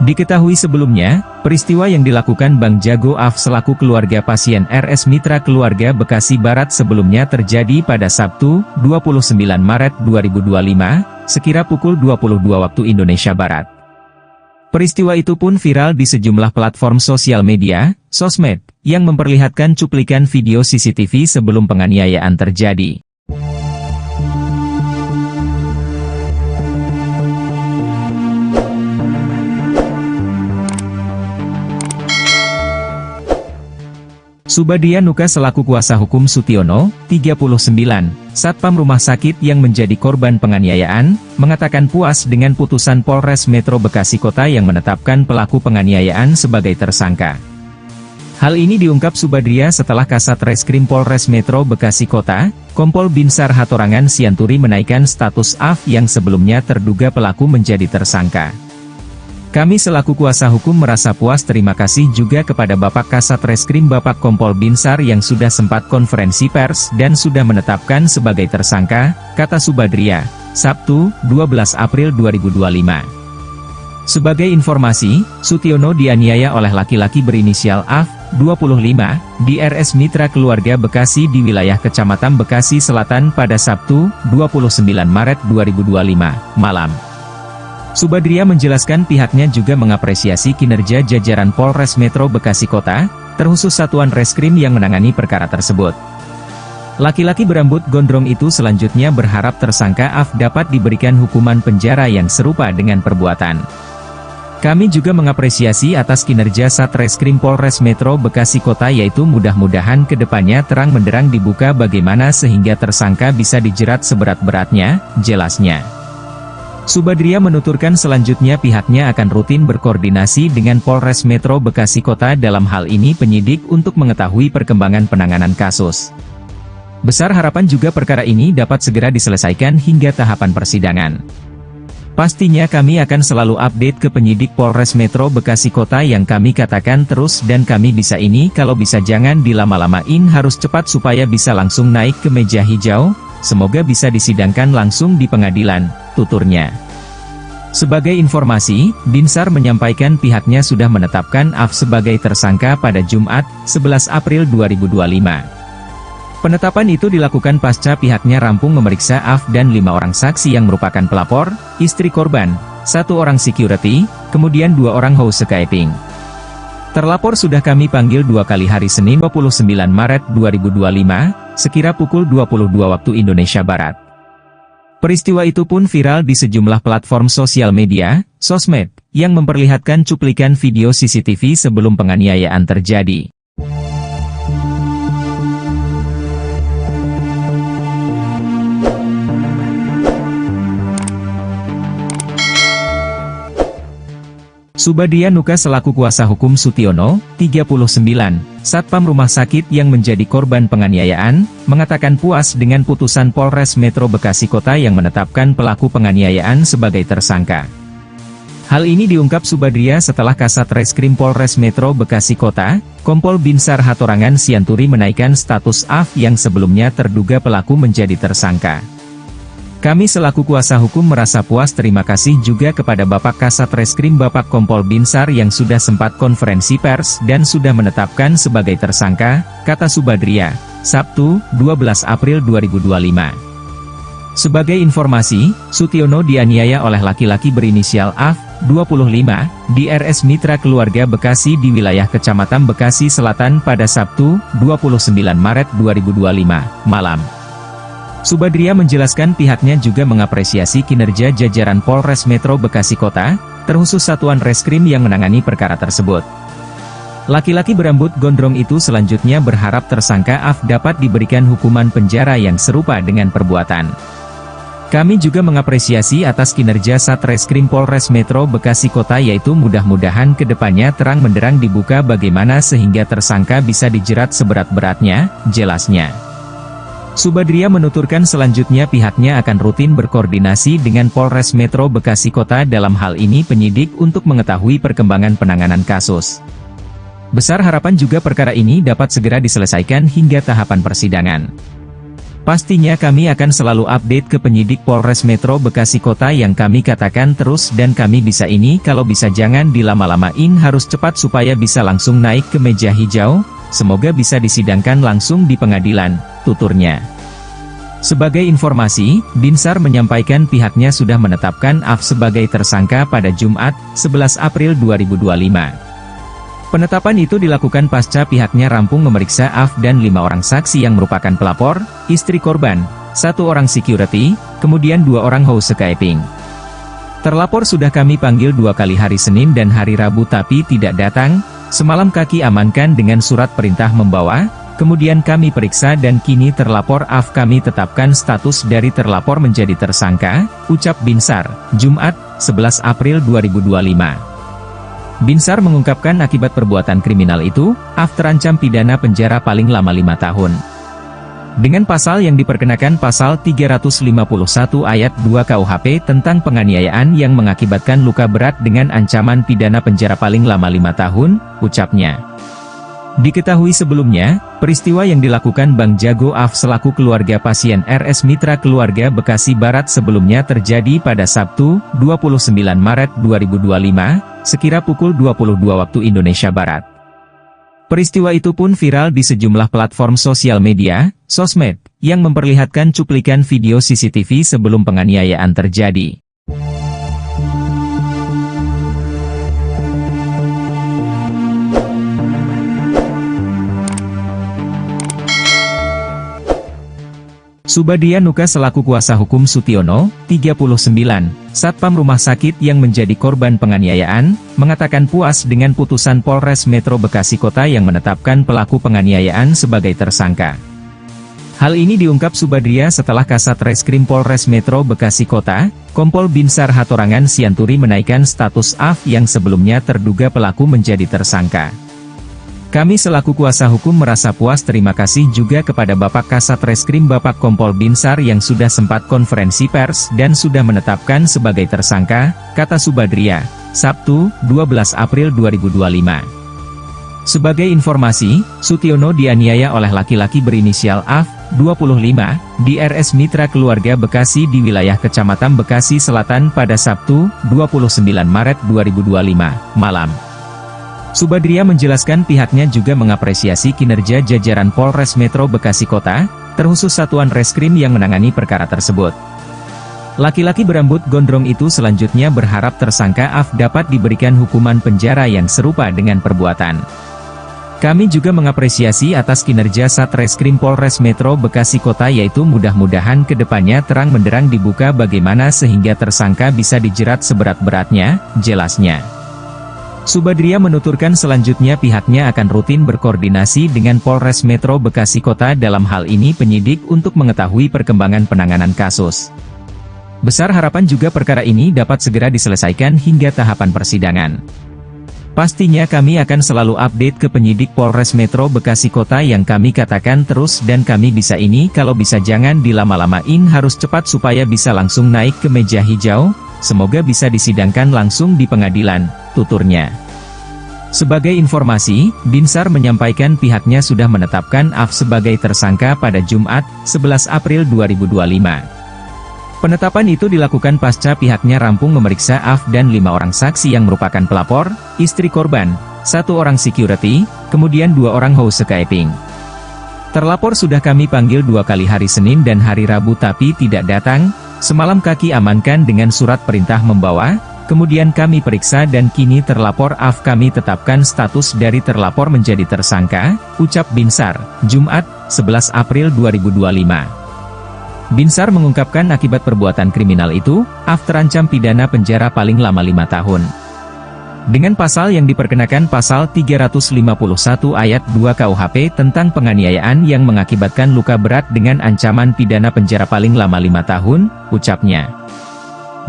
Diketahui sebelumnya, peristiwa yang dilakukan Bang Jago AF selaku keluarga pasien RS Mitra Keluarga Bekasi Barat sebelumnya terjadi pada Sabtu, 29 Maret 2025, sekira pukul 22 waktu Indonesia Barat. Peristiwa itu pun viral di sejumlah platform sosial media, sosmed, yang memperlihatkan cuplikan video CCTV sebelum penganiayaan terjadi. Subadia Nuka selaku kuasa hukum Sutiono, 39, Satpam Rumah Sakit yang menjadi korban penganiayaan, mengatakan puas dengan putusan Polres Metro Bekasi Kota yang menetapkan pelaku penganiayaan sebagai tersangka. Hal ini diungkap Subadia setelah Kasat Reskrim Polres Metro Bekasi Kota, Kompol Binsar Hatorangan Sianturi menaikkan status AF yang sebelumnya terduga pelaku menjadi tersangka. Kami selaku kuasa hukum merasa puas, terima kasih juga kepada Bapak Kasat Reskrim Bapak Kompol Binsar yang sudah sempat konferensi pers dan sudah menetapkan sebagai tersangka, kata Subadria, Sabtu, 12 April 2025. Sebagai informasi, Sutiono dianiaya oleh laki-laki berinisial AF, 25, di RS Mitra Keluarga Bekasi di wilayah Kecamatan Bekasi Selatan pada Sabtu, 29 Maret 2025, malam. Subadria menjelaskan pihaknya juga mengapresiasi kinerja jajaran Polres Metro Bekasi Kota, terkhusus Satuan Reskrim yang menangani perkara tersebut. Laki-laki berambut gondrong itu selanjutnya berharap tersangka AF dapat diberikan hukuman penjara yang serupa dengan perbuatan. Kami juga mengapresiasi atas kinerja Satreskrim Polres Metro Bekasi Kota, yaitu mudah-mudahan kedepannya terang benderang dibuka bagaimana sehingga tersangka bisa dijerat seberat-beratnya, jelasnya. Subadria menuturkan selanjutnya pihaknya akan rutin berkoordinasi dengan Polres Metro Bekasi Kota dalam hal ini penyidik untuk mengetahui perkembangan penanganan kasus. Besar harapan juga perkara ini dapat segera diselesaikan hingga tahapan persidangan. Pastinya kami akan selalu update ke penyidik Polres Metro Bekasi Kota yang kami katakan terus dan kami bisa ini kalau bisa jangan dilama-lamain, harus cepat supaya bisa langsung naik ke meja hijau. Semoga bisa disidangkan langsung di pengadilan, tuturnya. Sebagai informasi, Binsar menyampaikan pihaknya sudah menetapkan AF sebagai tersangka pada Jumat, 11 April 2025. Penetapan itu dilakukan pasca pihaknya rampung memeriksa AF dan 5 orang saksi yang merupakan pelapor, istri korban, 1 orang security, kemudian 2 orang housekeeping. Terlapor sudah kami panggil 2 kali hari Senin 29 Maret 2025, sekira pukul 22 waktu Indonesia Barat. Peristiwa itu pun viral di sejumlah platform sosial media, sosmed, yang memperlihatkan cuplikan video CCTV sebelum penganiayaan terjadi. Subadia Nuka selaku kuasa hukum Sutiono, 39, Satpam Rumah Sakit yang menjadi korban penganiayaan, mengatakan puas dengan putusan Polres Metro Bekasi Kota yang menetapkan pelaku penganiayaan sebagai tersangka. Hal ini diungkap Subadria setelah Kasat Reskrim Polres Metro Bekasi Kota, Kompol Binsar Hatorangan Sianturi menaikkan status AF yang sebelumnya terduga pelaku menjadi tersangka. Kami selaku kuasa hukum merasa puas, terima kasih juga kepada Bapak Kasat Reskrim Bapak Kompol Binsar yang sudah sempat konferensi pers dan sudah menetapkan sebagai tersangka, kata Subadria, Sabtu, 12 April 2025. Sebagai informasi, Sutiono dianiaya oleh laki-laki berinisial AF, 25, di RS Mitra Keluarga Bekasi di wilayah Kecamatan Bekasi Selatan pada Sabtu, 29 Maret 2025, malam. Subadria menjelaskan pihaknya juga mengapresiasi kinerja jajaran Polres Metro Bekasi Kota, terkhusus Satuan Reskrim yang menangani perkara tersebut. Laki-laki berambut gondrong itu selanjutnya berharap tersangka AF dapat diberikan hukuman penjara yang serupa dengan perbuatan. Kami juga mengapresiasi atas kinerja Satreskrim Polres Metro Bekasi Kota, yaitu mudah-mudahan kedepannya terang benderang dibuka bagaimana sehingga tersangka bisa dijerat seberat-beratnya, jelasnya. Subadria menuturkan selanjutnya pihaknya akan rutin berkoordinasi dengan Polres Metro Bekasi Kota dalam hal ini penyidik untuk mengetahui perkembangan penanganan kasus. Besar harapan juga perkara ini dapat segera diselesaikan hingga tahapan persidangan. Pastinya kami akan selalu update ke penyidik Polres Metro Bekasi Kota yang kami katakan terus dan kami bisa ini kalau bisa jangan dilama-lamain, harus cepat supaya bisa langsung naik ke meja hijau, semoga bisa disidangkan langsung di pengadilan, tuturnya. Sebagai informasi, Binsar menyampaikan pihaknya sudah menetapkan AF sebagai tersangka pada Jumat, 11 April 2025. Penetapan itu dilakukan pasca pihaknya rampung memeriksa AF dan 5 orang saksi yang merupakan pelapor, istri korban, 1 orang security, kemudian 2 orang housekeeping. Terlapor sudah kami panggil 2 kali hari Senin dan hari Rabu tapi tidak datang, semalam kaki amankan dengan surat perintah membawa, kemudian kami periksa dan kini terlapor AF kami tetapkan status dari terlapor menjadi tersangka, ucap Binsar, Jumat, 11 April 2025. Binsar mengungkapkan akibat perbuatan kriminal itu, AF terancam pidana penjara paling lama 5 tahun. Dengan pasal yang diperkenakan pasal 351 ayat 2 KUHP tentang penganiayaan yang mengakibatkan luka berat dengan ancaman pidana penjara paling lama 5 tahun, ucapnya. Diketahui sebelumnya, peristiwa yang dilakukan Bang Jago AF selaku keluarga pasien RS Mitra Keluarga Bekasi Barat sebelumnya terjadi pada Sabtu, 29 Maret 2025, sekira pukul 22 waktu Indonesia Barat. Peristiwa itu pun viral di sejumlah platform sosial media, sosmed, yang memperlihatkan cuplikan video CCTV sebelum penganiayaan terjadi. Subadria Nuka selaku kuasa hukum Sutiono, 39, Satpam Rumah Sakit yang menjadi korban penganiayaan, mengatakan puas dengan putusan Polres Metro Bekasi Kota yang menetapkan pelaku penganiayaan sebagai tersangka. Hal ini diungkap Subadria setelah Kasat Reskrim Polres Metro Bekasi Kota, Kompol Binsar Hatorangan Sianturi menaikkan status AF yang sebelumnya terduga pelaku menjadi tersangka. Kami selaku kuasa hukum merasa puas, terima kasih juga kepada Bapak Kasat Reskrim Bapak Kompol Binsar yang sudah sempat konferensi pers dan sudah menetapkan sebagai tersangka, kata Subadria, Sabtu, 12 April 2025. Sebagai informasi, Sutiono dianiaya oleh laki-laki berinisial AF, 25, di RS Mitra Keluarga Bekasi di wilayah Kecamatan Bekasi Selatan pada Sabtu, 29 Maret 2025, malam. Subadria menjelaskan pihaknya juga mengapresiasi kinerja jajaran Polres Metro Bekasi Kota, terkhusus Satuan Reskrim yang menangani perkara tersebut. Laki-laki berambut gondrong itu selanjutnya berharap tersangka AF dapat diberikan hukuman penjara yang serupa dengan perbuatan. Kami juga mengapresiasi atas kinerja Satreskrim Polres Metro Bekasi Kota, yaitu mudah-mudahan kedepannya terang benderang dibuka bagaimana sehingga tersangka bisa dijerat seberat-beratnya, jelasnya. Subadria menuturkan selanjutnya pihaknya akan rutin berkoordinasi dengan Polres Metro Bekasi Kota dalam hal ini penyidik untuk mengetahui perkembangan penanganan kasus. Besar harapan juga perkara ini dapat segera diselesaikan hingga tahapan persidangan. Pastinya kami akan selalu update ke penyidik Polres Metro Bekasi Kota yang kami katakan terus dan kami bisa ini kalau bisa jangan dilama-lamain, harus cepat supaya bisa langsung naik ke meja hijau, semoga bisa disidangkan langsung di pengadilan, tuturnya. Sebagai informasi, Binsar menyampaikan pihaknya sudah menetapkan AF sebagai tersangka pada Jumat, 11 April 2025. Penetapan itu dilakukan pasca pihaknya rampung memeriksa AF dan 5 orang saksi yang merupakan pelapor, istri korban, 1 orang security, kemudian 2 orang housekeeping. Terlapor sudah kami panggil 2 kali hari Senin dan hari Rabu tapi tidak datang, semalam kaki amankan dengan surat perintah membawa, kemudian kami periksa dan kini terlapor AF kami tetapkan status dari terlapor menjadi tersangka, ucap Binsar, Jumat, 11 April 2025. Binsar mengungkapkan akibat perbuatan kriminal itu, AF terancam pidana penjara paling lama 5 tahun. Dengan pasal yang diperkenakan pasal 351 ayat 2 KUHP tentang penganiayaan yang mengakibatkan luka berat dengan ancaman pidana penjara paling lama 5 tahun, ucapnya.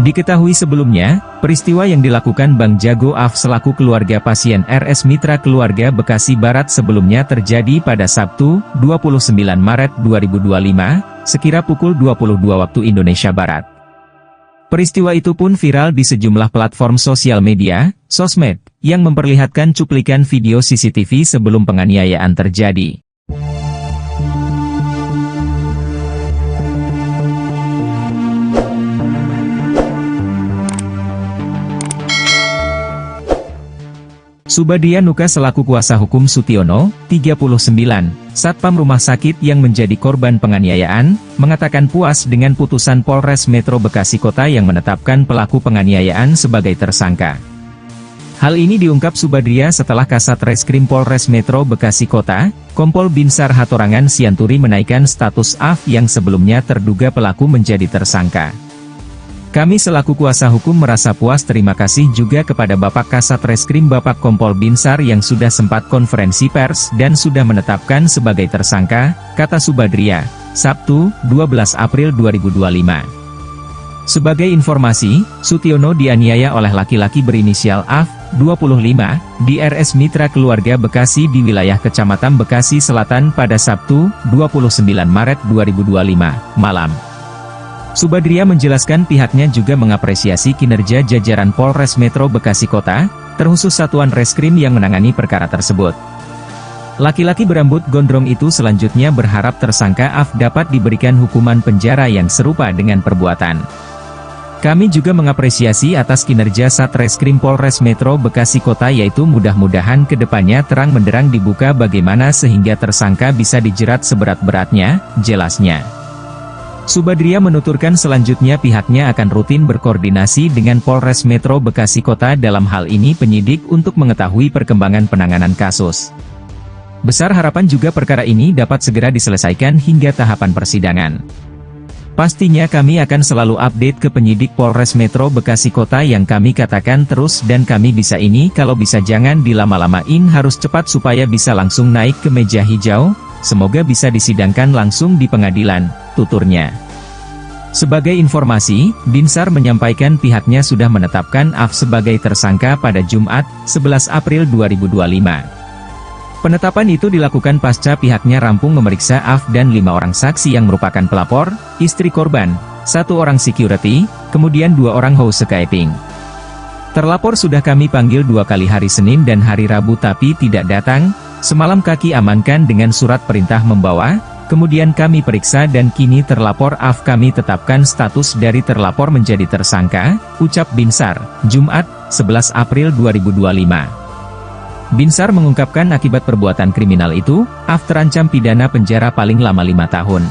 Diketahui sebelumnya, peristiwa yang dilakukan Bang Jago Af selaku keluarga pasien RS Mitra Keluarga Bekasi Barat sebelumnya terjadi pada Sabtu, 29 Maret 2025, sekira pukul 22 waktu Indonesia Barat. Peristiwa itu pun viral di sejumlah platform sosial media, sosmed, yang memperlihatkan cuplikan video CCTV sebelum penganiayaan terjadi. Subadia Nuka selaku kuasa hukum Sutiono, 39, Satpam Rumah Sakit yang menjadi korban penganiayaan, mengatakan puas dengan putusan Polres Metro Bekasi Kota yang menetapkan pelaku penganiayaan sebagai tersangka. Hal ini diungkap Subadia setelah Kasat Reskrim Polres Metro Bekasi Kota, Kompol Binsar Hatorangan Sianturi menaikkan status AF yang sebelumnya terduga pelaku menjadi tersangka. Kami selaku kuasa hukum merasa puas, terima kasih juga kepada Bapak Kasat Reskrim Bapak Kompol Binsar yang sudah sempat konferensi pers dan sudah menetapkan sebagai tersangka, kata Subadria, Sabtu, 12 April 2025. Sebagai informasi, Sutiono dianiaya oleh laki-laki berinisial AF, 25, di RS Mitra Keluarga Bekasi di wilayah Kecamatan Bekasi Selatan pada Sabtu, 29 Maret 2025, malam. Subadria menjelaskan pihaknya juga mengapresiasi kinerja jajaran Polres Metro Bekasi Kota, terkhusus Satuan Reskrim yang menangani perkara tersebut. Laki-laki berambut gondrong itu selanjutnya berharap tersangka AF dapat diberikan hukuman penjara yang serupa dengan perbuatan. Kami juga mengapresiasi atas kinerja Satreskrim Polres Metro Bekasi Kota, yaitu mudah-mudahan kedepannya terang benderang dibuka bagaimana sehingga tersangka bisa dijerat seberat-beratnya, jelasnya. Subadria menuturkan selanjutnya pihaknya akan rutin berkoordinasi dengan Polres Metro Bekasi Kota dalam hal ini penyidik untuk mengetahui perkembangan penanganan kasus. Besar harapan juga perkara ini dapat segera diselesaikan hingga tahapan persidangan. Pastinya kami akan selalu update ke penyidik Polres Metro Bekasi Kota yang kami katakan terus dan kami bisa ini kalau bisa jangan dilama-lamain, harus cepat supaya bisa langsung naik ke meja hijau, semoga bisa disidangkan langsung di pengadilan, tuturnya. Sebagai informasi, Binsar menyampaikan pihaknya sudah menetapkan AF sebagai tersangka pada Jumat, 11 April 2025. Penetapan itu dilakukan pasca pihaknya rampung memeriksa AF dan 5 orang saksi yang merupakan pelapor, istri korban, 1 orang security, kemudian 2 orang housekeeping. Terlapor sudah kami panggil 2 kali hari Senin dan hari Rabu tapi tidak datang, semalam kaki amankan dengan surat perintah membawa, kemudian kami periksa dan kini terlapor AF kami tetapkan status dari terlapor menjadi tersangka, ucap Binsar, Jumat, 11 April 2025. Binsar mengungkapkan akibat perbuatan kriminal itu, AF terancam pidana penjara paling lama 5 tahun.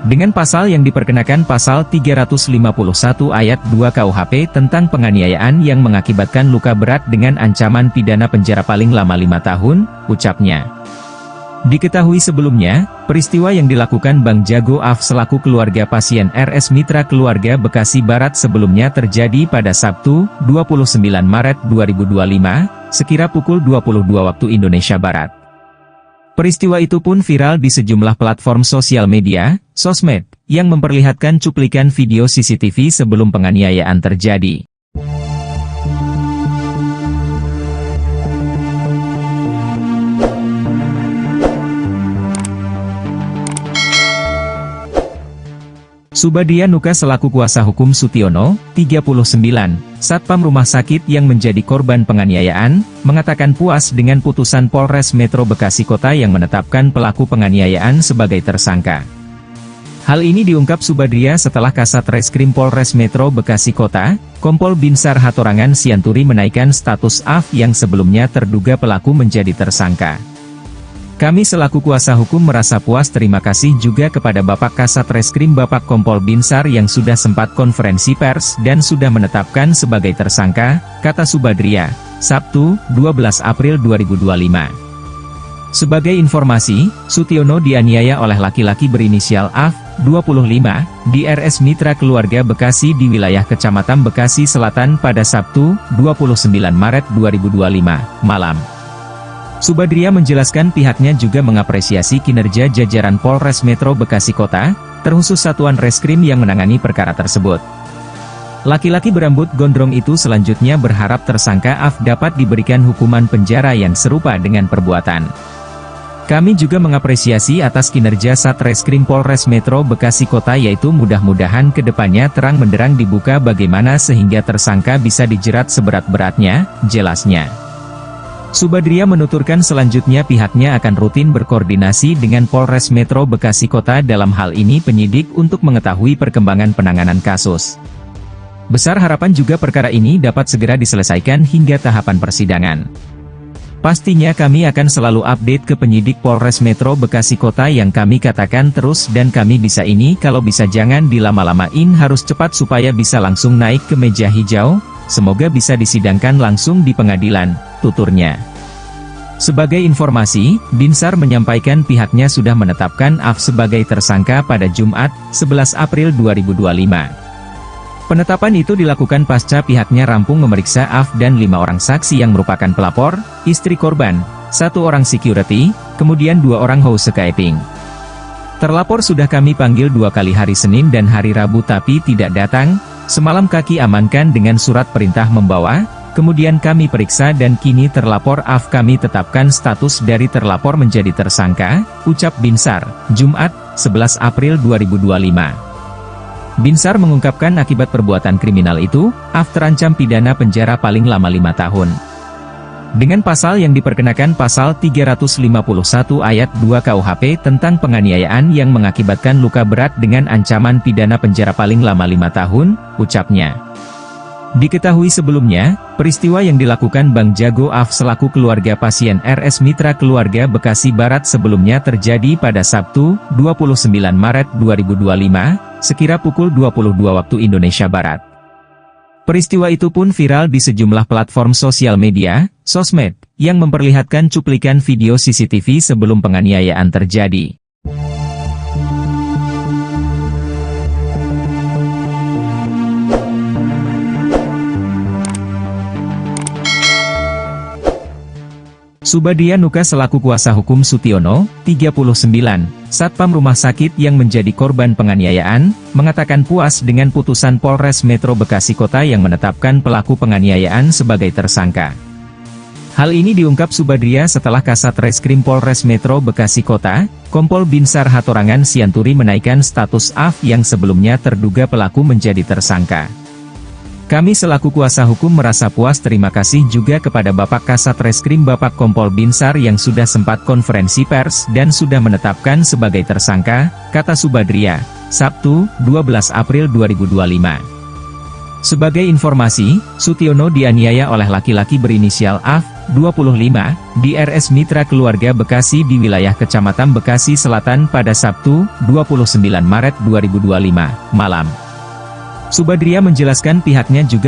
Dengan pasal yang diperkenakan pasal 351 ayat 2 KUHP tentang penganiayaan yang mengakibatkan luka berat dengan ancaman pidana penjara paling lama 5 tahun, ucapnya. Diketahui sebelumnya, peristiwa yang dilakukan Bang Jago Af selaku keluarga pasien RS Mitra Keluarga Bekasi Barat sebelumnya terjadi pada Sabtu, 29 Maret 2025, sekira pukul 22 waktu Indonesia Barat. Peristiwa itu pun viral di sejumlah platform sosial media, sosmed, yang memperlihatkan cuplikan video CCTV sebelum penganiayaan terjadi. Subadia Nuka selaku kuasa hukum Sutiono, 39, Satpam Rumah Sakit yang menjadi korban penganiayaan, mengatakan puas dengan putusan Polres Metro Bekasi Kota yang menetapkan pelaku penganiayaan sebagai tersangka. Hal ini diungkap Subadia setelah Kasat Reskrim Polres Metro Bekasi Kota, Kompol Binsar Hatorangan Sianturi menaikkan status AF yang sebelumnya terduga pelaku menjadi tersangka. Kami selaku kuasa hukum merasa puas, terima kasih juga kepada Bapak Kasat Reskrim Bapak Kompol Binsar yang sudah sempat konferensi pers dan sudah menetapkan sebagai tersangka, kata Subadria, Sabtu, 12 April 2025. Sebagai informasi, Sutiono dianiaya oleh laki-laki berinisial AF, 25, di RS Mitra Keluarga Bekasi di wilayah Kecamatan Bekasi Selatan pada Sabtu, 29 Maret 2025, malam. Subadria menjelaskan pihaknya juga mengapresiasi kinerja jajaran Polres Metro Bekasi Kota, terkhusus Satuan Reskrim yang menangani perkara tersebut. Laki-laki berambut gondrong itu selanjutnya berharap tersangka AF dapat diberikan hukuman penjara yang serupa dengan perbuatan. Kami juga mengapresiasi atas kinerja Satreskrim Polres Metro Bekasi Kota, yaitu mudah-mudahan kedepannya terang benderang dibuka bagaimana sehingga tersangka bisa dijerat seberat-beratnya, jelasnya. Subadria menuturkan selanjutnya pihaknya akan rutin berkoordinasi dengan Polres Metro Bekasi Kota dalam hal ini penyidik untuk mengetahui perkembangan penanganan kasus. Besar harapan juga perkara ini dapat segera diselesaikan hingga tahapan persidangan. Pastinya kami akan selalu update ke penyidik Polres Metro Bekasi Kota yang kami katakan terus dan kami bisa ini kalau bisa jangan dilama-lamain, harus cepat supaya bisa langsung naik ke meja hijau, semoga bisa disidangkan langsung di pengadilan, tuturnya. Sebagai informasi, Binsar menyampaikan pihaknya sudah menetapkan AF sebagai tersangka pada Jumat, 11 April 2025. Penetapan itu dilakukan pasca pihaknya rampung memeriksa AF dan 5 orang saksi yang merupakan pelapor, istri korban, 1 orang security, kemudian 2 orang housekeeping. Terlapor sudah kami panggil 2 kali hari Senin dan hari Rabu tapi tidak datang, semalam kaki amankan dengan surat perintah membawa, kemudian kami periksa dan kini terlapor AF kami tetapkan status dari terlapor menjadi tersangka, ucap Binsar, Jumat, 11 April 2025. Binsar mengungkapkan akibat perbuatan kriminal itu, AF terancam pidana penjara paling lama 5 tahun. Dengan pasal yang diperkenakan pasal 351 ayat 2 KUHP tentang penganiayaan yang mengakibatkan luka berat dengan ancaman pidana penjara paling lama 5 tahun, ucapnya. Diketahui sebelumnya, peristiwa yang dilakukan Bang Jago AF selaku keluarga pasien RS Mitra Keluarga Bekasi Barat sebelumnya terjadi pada Sabtu, 29 Maret 2025, sekira pukul 22 waktu Indonesia Barat. Peristiwa itu pun viral di sejumlah platform sosial media, sosmed, yang memperlihatkan cuplikan video CCTV sebelum penganiayaan terjadi. Subadria Nuka selaku kuasa hukum Sutiono, 39, Satpam Rumah Sakit yang menjadi korban penganiayaan, mengatakan puas dengan putusan Polres Metro Bekasi Kota yang menetapkan pelaku penganiayaan sebagai tersangka. Hal ini diungkap Subadria setelah Kasat Reskrim Polres Metro Bekasi Kota, Kompol Binsar Hatorangan Sianturi menaikkan status AF yang sebelumnya terduga pelaku menjadi tersangka. Kami selaku kuasa hukum merasa puas, terima kasih juga kepada Bapak Kasat Reskrim Bapak Kompol Binsar yang sudah sempat konferensi pers dan sudah menetapkan sebagai tersangka, kata Subadria, Sabtu, 12 April 2025. Sebagai informasi, Sutiono dianiaya oleh laki-laki berinisial AF, 25, di RS Mitra Keluarga Bekasi di wilayah Kecamatan Bekasi Selatan pada Sabtu, 29 Maret 2025, malam. Subadria menjelaskan pihaknya juga